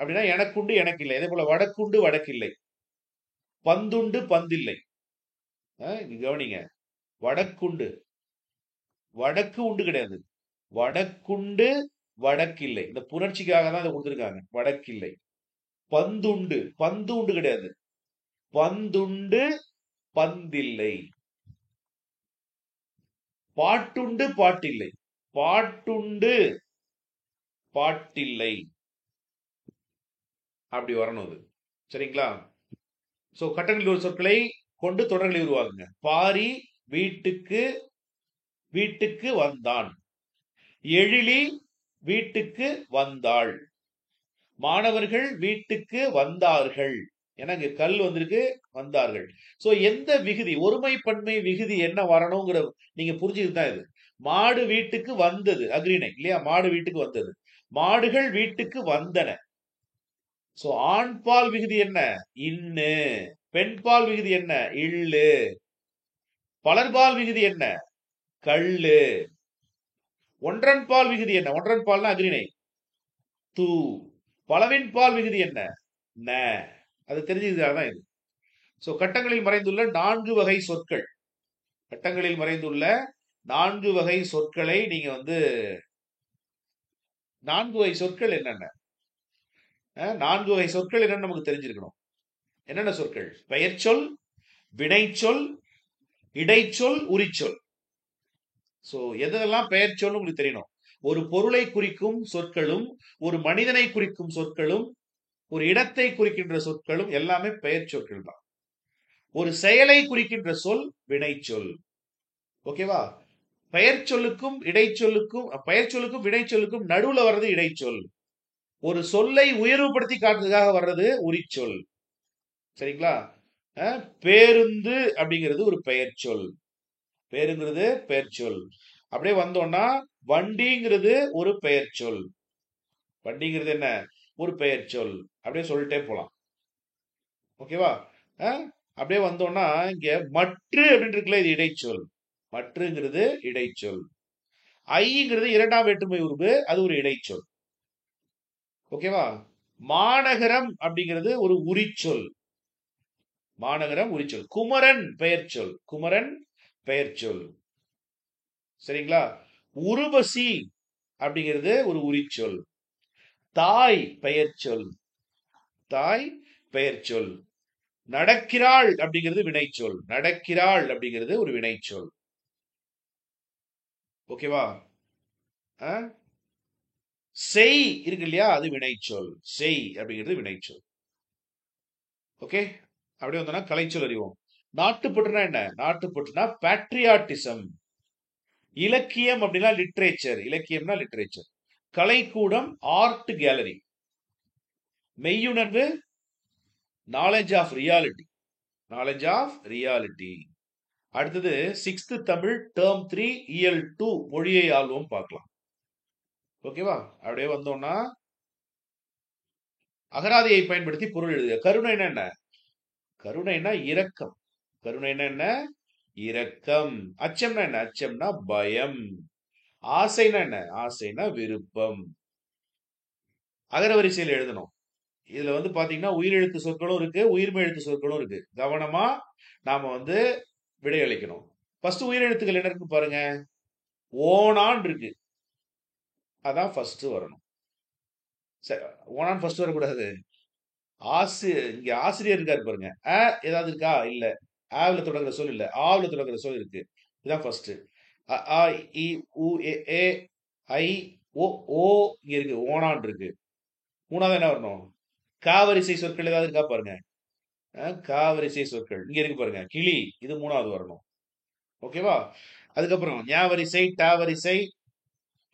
அப்படின்னா எனக்குண்டு எனக்கு இல்லை. அதே போல வடக்குண்டு வடக்கில்லை. பந்துண்டு பந்தில்லை. கவனிங்க. வடக்குண்டு வடக்கு உண்டு கிடையாது. வடக்குண்டு வடக்கில்லை. இந்த புணர்ச்சிக்காக தான் இதை கொடுத்திருக்காங்க. வடக்கில்லை. பந்துண்டு பந்து உண்டு கிடையாது. பந்துண்டு பந்தில்லை. பாட்டுண்டு பாட்டில்லை. பாட்டுண்டு பாட்டில்லை. அப்படி வரணும் அது. சரிங்களா? சோ கட்டங்களில் ஒரு சொற்களை கொண்டு தொடர்களை உருவாக்குங்க. பாரி வீட்டுக்கு வீட்டுக்கு வந்தான். எழிலி வீட்டுக்கு வந்தாள். மாணவர்கள் வீட்டுக்கு வந்தார்கள். ஏன்னா இங்க கல் வந்திருக்கு, வந்தார்கள். சோ எந்த விகுதி, ஒருமை பன்மை விகுதி என்ன வரணுங்கிற நீங்க புரிஞ்சுக்கிட்டு தான் இது. மாடு வீட்டுக்கு வந்தது, அக்ரிணை இல்லையா? மாடு வீட்டுக்கு வந்தது. மாடுகள் வீட்டுக்கு வந்தன. சோ ஆண்பால் விகுதி என்ன? இன்னு. பெண்பால் விகுதி என்ன? இல்லு. பலர்பால் விகுதி என்ன? கள்ளு. ஒன்றன் பால் விகுதி என்ன? ஒன்றன் பால்னா அக்ரிணை, தூ. பலவின் பால் விகுதி என்ன? ந. அது தெரிஞ்சதுதான் இது. சோ கட்டங்களில் மறைந்துள்ள 4 வகை சொற்கள். கட்டங்களில் மறைந்துள்ள 4 வகை சொற்களை நீங்க வந்து 4 வகை சொற்கள் என்னென்ன? 4 வகை சொற்கள் என்னன்னு நமக்கு தெரிஞ்சிருக்கணும். என்னென்ன சொற்கள்? பெயர்ச்சொல், வினைச்சொல், இடைச்சொல், உரிச்சொல். சோ எதெல்லாம் பெயர்ச்சொல்னு உங்களுக்கு தெரியணும். ஒரு பொருளை குறிக்கும் சொற்களும், ஒரு மனிதனை குறிக்கும் சொற்களும், ஒரு இடத்தை குறிக்கின்ற சொற்களும் எல்லாமே பெயர் சொற்கள் தான். ஒரு செயலை குறிக்கின்ற சொல் வினைச்சொல். ஓகேவா? பெயர் சொல்லுக்கும் இடைச்சொல்லுக்கும் பெயர் சொல்லுக்கும் வினைச்சொல்லுக்கும் நடுவுல வர்றது இடைச்சொல். ஒரு சொல்லை உயர்வுபடுத்தி காட்டுறதுக்காக வர்றது உரிச்சொல். சரிங்களா? பேருந்து அப்படிங்கிறது ஒரு பெயர் சொல். பேருங்கிறது பெயர் சொல். அப்படியே வந்தோம்னா வண்டிங்கிறது ஒரு பெயர் சொல். வண்டிங்கிறது என்ன? ஒரு பெயர் சொல். அப்படியே சொல்லிட்டே போலாம். ஓகேவா? அப்படியே வந்தோம்னா இங்க மற்று அப்படின்னு இருக்குல்ல, இது இடைச்சொல். மற்றுங்கிறது இடைச்சொல். ஐங்கிறது இரண்டாம் வேற்றுமை உருவு, அது ஒரு இடைச்சொல். ஓகேவா? மாநகரம் அப்படிங்கிறது ஒரு உரிச்சொல். மாநகரம் உரிச்சொல். குமரன் பெயர் சொல். குமரன் பெயர் சொல். சரிங்களா? உருவசி அப்படிங்கிறது ஒரு உரிச்சொல். தாய் பெயர் சொல். தாய் பெயர் சொல். நடக்கிறாள் அப்படிங்கிறது வினைச்சொல். நடக்கிறாள் அப்படிங்கிறது ஒரு வினைச்சொல். ஓகேவா? செய் இருக்கு இல்லையா, அது வினைச்சொல். செய் அப்படிங்கிறது வினைச்சொல். ஓகே, அப்படியே வந்தோம்னா கலைச்சொல் அறிவோம். நாட்டுப்பற்றுனா என்ன? நாட்டுப்பற்றுனா பேட்ரியாட்டிசம். இலக்கியம் அப்படின்னா லிட்ரேச்சர். இலக்கியம்னா லிட்ரேச்சர். கலைக்கூடம் ஆர்ட் கேலரி. மெய்யுணர்வு knowledge of reality. Knowledge of reality. அடுத்தது 6th தமிழ் டேர்ம் 3 இயல் 2 மொழியை ஆள்வோம் பார்க்கலாம். ஓகேவா? அப்படியே வந்தோம்னா அகராதியை பயன்படுத்தி பொருள் எழுதுக. கருணைன்னா என்ன? கருணைனா இரக்கம். கருணைனா என்ன? இரக்கம். அச்சம்னா என்ன? அச்சம்னா பயம். ஆசைனா என்ன? ஆசைனா விருப்பம். அகரவரிசையில் எழுதணும். இதுல வந்து பாத்தீங்கன்னா உயிரெழுத்து சொற்களும் இருக்கு, உயிர்மை எழுத்து சொற்களும் இருக்கு. கவனமா நாம வந்து விடையளிக்கணும். ஃபர்ஸ்ட் உயிரெழுத்துக்கள் என்ன இருக்கு பாருங்க. ஓனான் இருக்கு. அதான் ஃபர்ஸ்ட் வரணும். சரி, ஓனான் ஃபர்ஸ்ட் வரக்கூடாது. இங்க ஆசிரியர் இருக்காரு பாருங்க. ஏதாவது இருக்கா? இல்ல. ஆவில் தொடங்குற சொல் இல்ல. ஆவில் தொடங்குற சொல் இருக்கு. இதுதான் ஃபர்ஸ்ட். அ ஆ இ உ ஏ ஐ ஓ ஓ இங்க இருக்கு. ஓனான் இருக்கு. மூணாவது என்ன வரணும்? காவரிசை சொற்கள் ஏதாவது இருக்கா பாருங்க. காவரிசை சொற்கள் இங்க இருக்கு பாருங்க. கிளி, இது மூணாவது வரணும். ஓகேவா? அதுக்கப்புறம் ஞாவரிசை, டாவரிசை.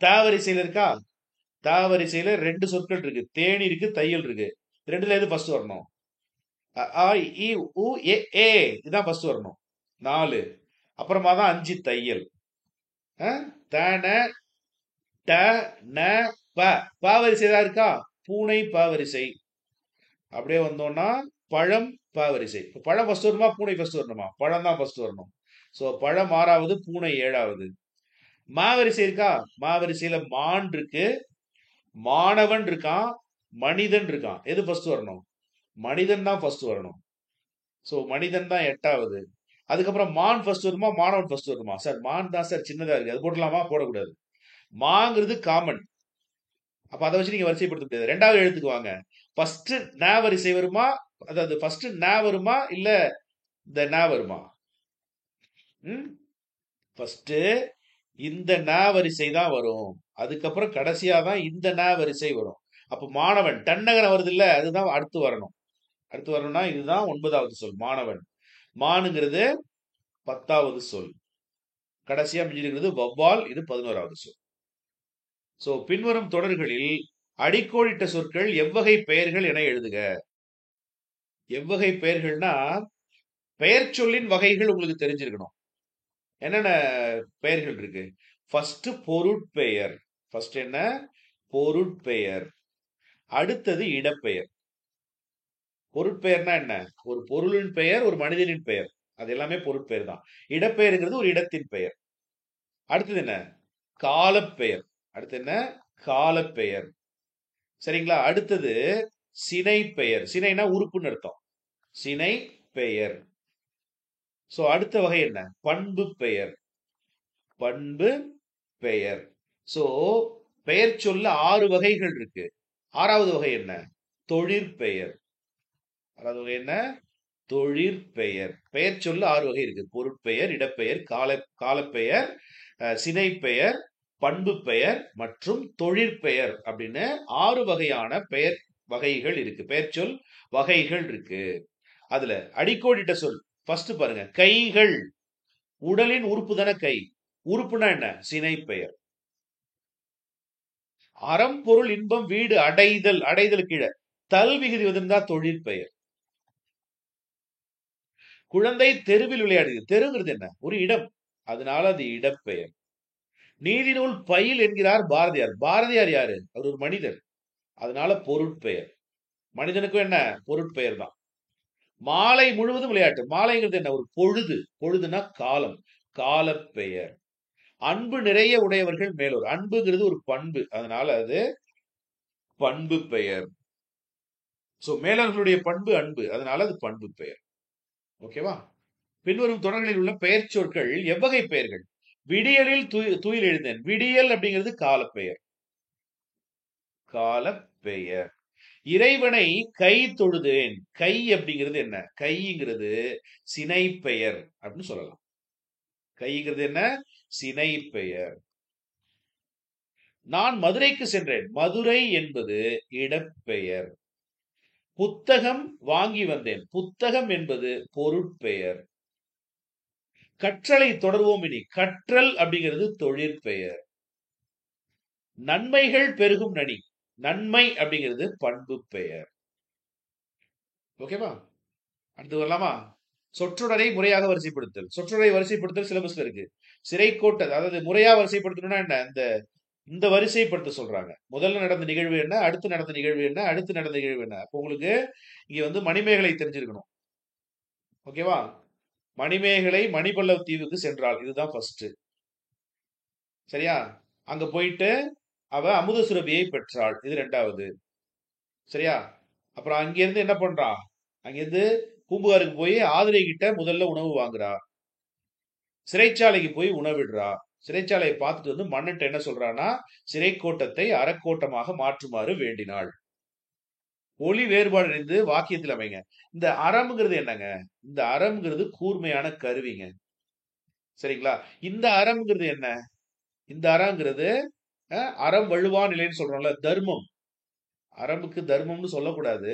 தாவரிசையில இருக்கா? தாவரிசையில 2 சொற்கள் இருக்கு. தேனி இருக்கு, தையல் இருக்கு. ரெண்டுல எது ஃபர்ஸ்ட் வரணும்? அ ஆ இ உ ஏ இதுதான் ஃபர்ஸ்ட் வரணும். 4. அப்புறமா தான் 5 தையல். தன ட ந ப. பாவரிசை தான் இருக்கா? பூனை பாவரிசை. அப்படியே வந்தோம்னா பழம் பாவரிசை. பழம் ஃபர்ஸ்ட் வருமா, பூனை ஃபர்ஸ்ட் வரணுமா? பழம் தான் ஃபர்ஸ்ட் வரணும். சோ பழம் 6வது, பூனை 7வது. மாவரிசை இருக்கா? மாவரிசையில மான் இருக்கு, மாணவன் இருக்கான், மனிதன் இருக்கான். எது ஃபர்ஸ்ட் வரணும்? மனிதன் தான் ஃபர்ஸ்ட் வரணும். சோ மனிதன் தான் 8வது. அதுக்கப்புறம் மான் ஃபர்ஸ்ட் வருமா, மாணவன் ஃபர்ஸ்ட் வருமா? சார் மான் தான் சார் சின்னதா இருக்கு, அது போடலாமா? போடக்கூடாது. மாங்கிறது காமன். அப்ப அதை வச்சு நீங்க வரிசைப்படுத்த முடியாது. 2வது எழுத்துக்கு வாங்க. ஃபர்ஸ்ட் ந வரிசை வருமா, அதாவது ஃபர்ஸ்ட் ந வருமா இல்ல இந்த ந வருமா? ஃபர்ஸ்ட் இந்த ந வரிசை தான் வரும். அதுக்கப்புறம் கடைசியா தான் இந்த ந வரிசை வரும். அப்ப மாணவன் தன்னகரம் வருது இல்ல, அதுதான் அடுத்து வரணும். அடுத்து வரணும்னா இதுதான் 9வது சொல் மாணவன். மானுங்கிறது 10வது சொல். கடைசியா மிஞ்சிருக்கிறது வௌவால், இது 11வது சொல். சோ பின்வரும் தொடர்களில் அடிக்கோடிட்ட சொற்கள் எவ்வகை பெயர்கள் என எழுதுக. எவ்வகை பெயர்கள்னா பெயர் சொல்லின் வகைகள் உங்களுக்கு தெரிஞ்சிருக்கணும். என்னென்ன பெயர்கள் இருக்கு? ஃபர்ஸ்ட் பொருட்பெயர். ஃபர்ஸ்ட் என்ன? பொருட்பெயர். அடுத்தது இடப்பெயர். பொருட்பெயர்னா என்ன? ஒரு பொருளின் பெயர், ஒரு மனிதனின் பெயர், அது எல்லாமே பொருட்பெயர் தான். இடப்பெயர்ங்கிறது ஒரு இடத்தின் பெயர். அடுத்தது என்ன? காலப்பெயர். அடுத்து என்ன? காலப்பெயர். சரிங்களா? அடுத்தது சினை பெயர். சினைனா உறுப்புன்னு அர்த்தம். சினை பெயர். சோ அடுத்த வகை என்ன? பண்பு பெயர். பண்பு பெயர். சோ பெயர் சொல்ல 6 வகைகள் இருக்கு. 6வது வகை என்ன? தொழிற்பெயர். 6வது வகை என்ன? தொழிற்பெயர். பெயர் சொல்ல 6 வகை இருக்கு. பொருட்பெயர், இடப்பெயர், காலப்பெயர், சினைப்பெயர், பண்பு பெயர் மற்றும் தொழிற்பெயர் அப்படின்னு 6 வகையான பெயர் வகைகள் இருக்கு. பெயர் சொல் வகைகள் இருக்கு. அதுல அடிக்கோடிட்ட சொல் ஃபர்ஸ்ட் பாருங்க. கைகள். உடலின் உறுப்பு தானே கை. உறுப்புனா என்ன? சினைப்பெயர். அறம் பொருள் இன்பம் வீடு அடைதல். அடைதல் கீழே தல் விகுதி வந்திருந்தா தொழிற்பெயர். குழந்தை தெருவில் விளையாடுது. தெருங்கிறது என்ன? ஒரு இடம். அதனால அது இடப்பெயர். நீதிநூல் பயில் என்கிறார் பாரதியார். பாரதியார் யாரு? அவர் ஒரு மனிதர். அதனால பொருட்பெயர். மனிதனுக்கும் என்ன? பொருட்பெயர் தான். மாலை முழுவதும் விளையாட்டு. மாலைங்கிறது என்ன? ஒரு பொழுது. பொழுதுனா காலம். காலப்பெயர். அன்பு நிறைய உடையவர்கள் மேலோர். அன்புங்கிறது ஒரு பண்பு. அதனால அது பண்பு பெயர். சோ மேலவர்களுடைய பண்பு அன்பு. அதனால அது பண்பு பெயர். ஓகேவா? பின்வரும் தொடர்களில் உள்ள பெயர் சொற்கள் எவ்வகை பெயர்கள்? விடியலில் துயில் எழுந்தேன். விடியல் அப்படிங்கிறது காலப்பெயர். காலப்பெயர். இறைவனை கை தொழுதேன். கை அப்படிங்கிறது என்ன? கைங்கிறது சினை பெயர் அப்படின்னு சொல்லலாம். கைங்கிறது என்ன? சினை பெயர். நான் மதுரைக்கு சென்றேன். மதுரை என்பது இடப்பெயர். புத்தகம் வாங்கி வந்தேன். புத்தகம் என்பது பொருட்பெயர். கற்றலை தொடர்வோம் இனி. கற்றல் அப்படிங்கிறது தொழிற்பெயர். நன்மைகள் பெருகும் நனி. நன்மை அப்படிங்கிறது பண்பு பெயர். ஓகேவா? அடுத்து வரலாமா? சொற்றொடரை முறையாக வரிசைப்படுத்தல். சொற்றொடரை வரிசைப்படுத்தல் சிலபஸ்ல இருக்கு. சிறைக்கோட்ட அதாவது முறையா வரிசைப்படுத்தணும்னா என்ன? இந்த வரிசைப்படுத்த சொல்றாங்க. முதல்ல நடந்த நிகழ்வு என்ன? அடுத்து நடந்த நிகழ்வு என்ன? அடுத்து நடந்த நிகழ்வு என்ன? அப்போ உங்களுக்கு இங்க வந்து மணிமேகலை தெரிஞ்சிருக்கணும். ஓகேவா? மணிமேகலை மணிபல்லவ தீவுக்கு சென்றாள். இதுதான் ஃபர்ஸ்ட். சரியா? அங்க போயிட்டு அவ அமுத சுரபியை பெற்றாள். இது 2வது. சரியா? அப்புறம் அங்கிருந்து என்ன பண்றா? அங்கிருந்து பூம்புகாருக்கு போய் ஆதிரை கிட்ட முதல்ல உணவு வாங்குறா. சிறைச்சாலைக்கு போய் உணவிடுறா. சிறைச்சாலையை பார்த்துட்டு வந்து மன்னன்ட்ட என்ன சொல்றான்னா, சிறைக்கோட்டத்தை அறக்கோட்டமாக மாற்றுமாறு வேண்டினாள். ஒளி வேறுபாடு இணைந்து வாக்கியத்தில் அமைங்க. இந்த அறம்ங்கிறது என்னங்க? இந்த அறம்ங்கிறது கூர்மையான கருவிங்க. சரிங்களா? இந்த அறம்ங்கிறது என்ன? இந்த அறங்கிறது அறம் வழுவா நிலைன்னு சொல்றோம்ல, தர்மம். அறமுக்கு தர்மம்னு சொல்லக்கூடாது.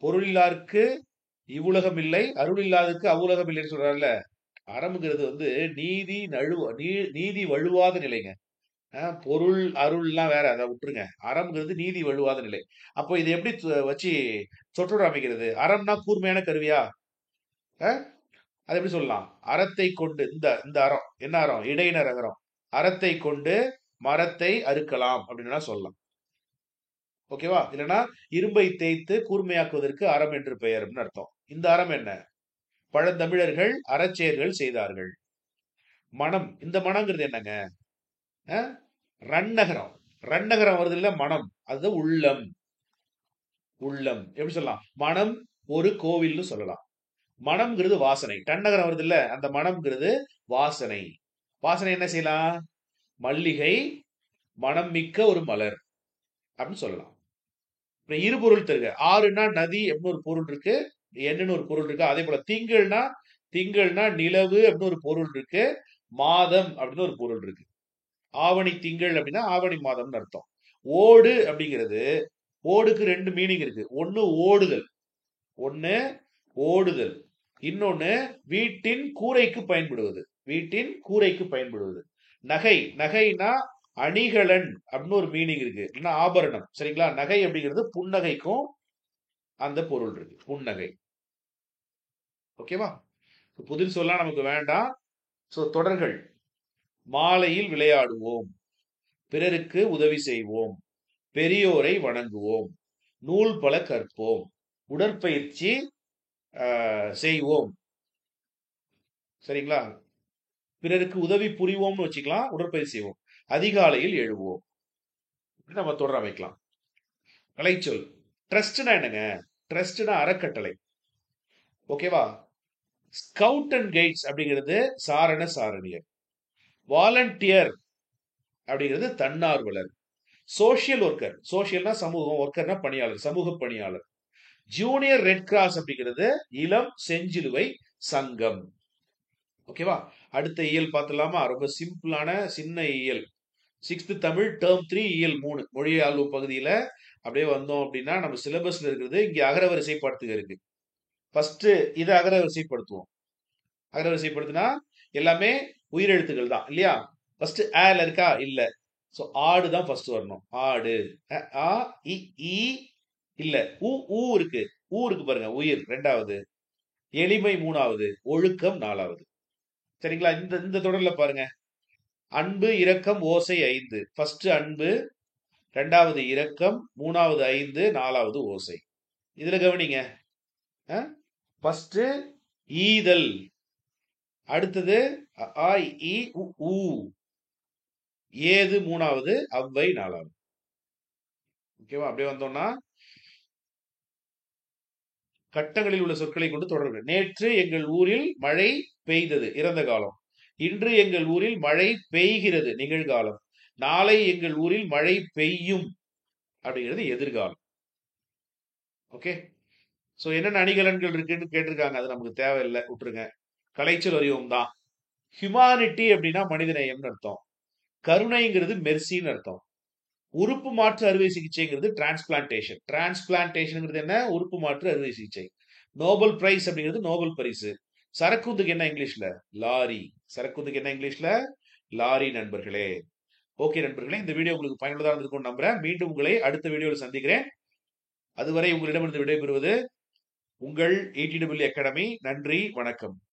பொருளில்லாருக்கு இவ்வுலகம் இல்லை, அருள் இல்லாததுக்கு அவ்வுலகம் இல்லைன்னு சொல்றாருல. அறம்ங்கிறது வந்து நீதி வழுவாத நிலைங்க. பொருள் அருள்லாம் வேற, அதை விட்டுருங்க. அறம்ங்கிறது நீதி வழுவாத நிலை. அப்போ இதை எப்படி வச்சு சொற்றொடர் அமைக்கிறது? அறம்னா கூர்மையான கருவியா? அது எப்படி சொல்லலாம்? அறத்தை கொண்டு இந்த அறம் என்ன அறம்? இடையினர் அறம். அறத்தை கொண்டு மரத்தை அறுக்கலாம் அப்படின்னு சொல்லலாம். ஓகேவா? இல்லைன்னா இரும்பை தேய்த்து கூர்மையாக்குவதற்கு அறம் என்று பெயர் அர்த்தம். இந்த அறம் என்ன? பழந்தமிழர்கள் அறச்செயல்கள் செய்தார்கள். மனம். இந்த மனங்கிறது என்னங்க? ரன்னகரம். ரன்னகரம் வருது இல்ல, மனம். அது உள்ளம். உள்ளம் எப்படி சொல்லலாம்? மனம் ஒரு கோவில்னு சொல்லலாம். மனம்ங்கிறது வாசனை. டன்னகரம் வருது இல்ல, அந்த மனம்ங்கிறது வாசனை. வாசனை என்ன செய்யலாம்? மல்லிகை மனம் மிக்க ஒரு மலர் அப்படின்னு சொல்லலாம். இரு பொருள் தருக. ஆறுனா நதி அப்படின்னு ஒரு பொருள் இருக்கு, என்னன்னு ஒரு பொருள் இருக்கு. அதே போல திங்கள்னா நிலவு அப்படின்னு ஒரு பொருள் இருக்கு, மாதம் அப்படின்னு ஒரு பொருள் இருக்கு. ஆவணி திங்கள் அப்படின்னா ஆவணி மாதம்னு அர்த்தம். ஓடு அப்படிங்கிறது, ஓடுக்கு 2 மீனிங் இருக்கு. ஒன்னு ஓடுதல், இன்னொன்னு வீட்டின் கூரைக்கு பயன்படுவது. வீட்டின் கூரைக்கு பயன்படுவது. நகைனா அணிகலன் அப்படின்னு ஒரு மீனிங் இருக்கு, இல்லைன்னா ஆபரணம். சரிங்களா? நகை அப்படிங்கிறது புன்னகைக்கும் அந்த பொருள் இருக்கு, புன்னகை. ஓகேவா? புதிர் சொல்லலாம் நமக்கு வேண்டாம். சோ தொடர்கள். மாலையில் விளையாடுவோம், பிறருக்கு உதவி செய்வோம், பெரியோரை வணங்குவோம், நூல் பல கற்போம், உடற்பயிற்சி செய்வோம். சரிங்களா? பிறருக்கு உதவி புரிவோம்னு வச்சுக்கலாம், உடற்பயிற்சி செய்வோம், அதிகாலையில் எழுவோம். நம்ம தொடர அமைக்கலாம். கலைச்சொல். ட்ரஸ்ட்னா என்னங்க? ட்ரஸ்ட்னா அறக்கட்டளை. ஓகேவா? ஸ்கவுட் அண்ட் கைட்ஸ் அப்படிங்கிறது சாரண சாரணியர். வாலண்டியர் அப்படிங்கிறது தன்னார்வலர். சோசியல் ஒர்க்கர், சோசியல்னா சமூகம், ஒர்க்கர்னா பணியாளர், சமூக பணியாளர். ஜூனியர் ரெட் கிராஸ் அப்படிங்கிறது இளம் செஞ்சிலுவை சங்கம். ஓகேவா? அடுத்த இயல் பார்த்துலாமா? ரொம்ப சிம்பிளான சின்ன இயல். 6th தமிழ் டேர்ம் 3 இயல் 3 மொழியாழ்வு பகுதியில அப்படியே வந்தோம் அப்படின்னா நம்ம சிலபஸ்ல இருக்கிறது இங்க அகரவரிசைப்படுத்துக இருக்கு. ஃபர்ஸ்ட் இதை அகரவரிசைப்படுத்துவோம். அகரவரிசைப்படுத்தினா எல்லாமே உயிரெழுத்துக்கள் தான் இல்லையா? ஃபர்ஸ்ட் ஆல இருக்கா? இல்ல. சோ ஆடு தான் ஃபர்ஸ்ட் வரணும். ஆடு. ஆ இ ஈ இல்ல. ஊ இருக்கு. ஊ இருக்கு பாருங்க. உயிர் இரண்டாவது. எளிமை மூணாவது. ஒழுக்கம் நாலாவது. சரிங்களா? இந்த இந்த தொடர்ல பாருங்க. அன்பு, இரக்கம், ஓசை 5. ஃபர்ஸ்ட் அன்பு, இரண்டாவது இரக்கம், மூணாவது 5, நாலாவது ஓசை. இதுல கவனிங்க. ஃபர்ஸ்ட் ஈதல், அடுத்தது ஆ இ ஊ, ஏது மூணாவது, அவ்வை நாலாவது. ஓகேவா? அப்படியே வந்தோம்னா கட்டங்களில் உள்ள சொற்களை கொண்டு தொடர்பு. நேற்று எங்கள் ஊரில் மழை பெய்தது இறந்த காலம். இன்று எங்கள் ஊரில் மழை பெய்கிறது நிகழ்காலம். நாளை எங்கள் ஊரில் மழை பெய்யும் அப்படிங்கிறது எதிர்காலம். ஓகே. சோ என்னென்ன அணிகலன்கள் இருக்குன்னு கேட்டிருக்காங்க. அது நமக்கு தேவையில்லை, விட்டுருங்க. கலைச்சொல் அறிவோம் தான். ஹியூமானிட்டி அப்படின்னா மனிதநேயம்னு அர்த்தம். கருணைங்கிறது மெர்சின்னு அர்த்தம். உறுப்பு மாற்று அறுவை சிகிச்சைங்கிறது டிரான்ஸ்பிளான்டேஷன். டிரான்ஸ்பிளான்டேஷன்ங்கிறது என்ன? உறுப்பு மாற்று அறுவை சிகிச்சை. நோபல் பிரைஸ் அப்படிங்கிறது நோபல் பரிசு. சரக்குந்துக்கு என்ன இங்கிலீஷ்ல? லாரி. சரக்குந்துக்கு என்ன இங்கிலீஷ்ல? லாரி நண்பர்களே. ஓகே நண்பர்களே, இந்த வீடியோ உங்களுக்கு பயனுள்ளதாக இருந்திருக்கும் நம்புறேன். மீண்டும் உங்களை அடுத்த வீடியோவில் சந்திக்கிறேன். அதுவரை உங்களிடமிருந்து விடைபெறுவது உங்கள் ETW அகாடமி. நன்றி, வணக்கம்.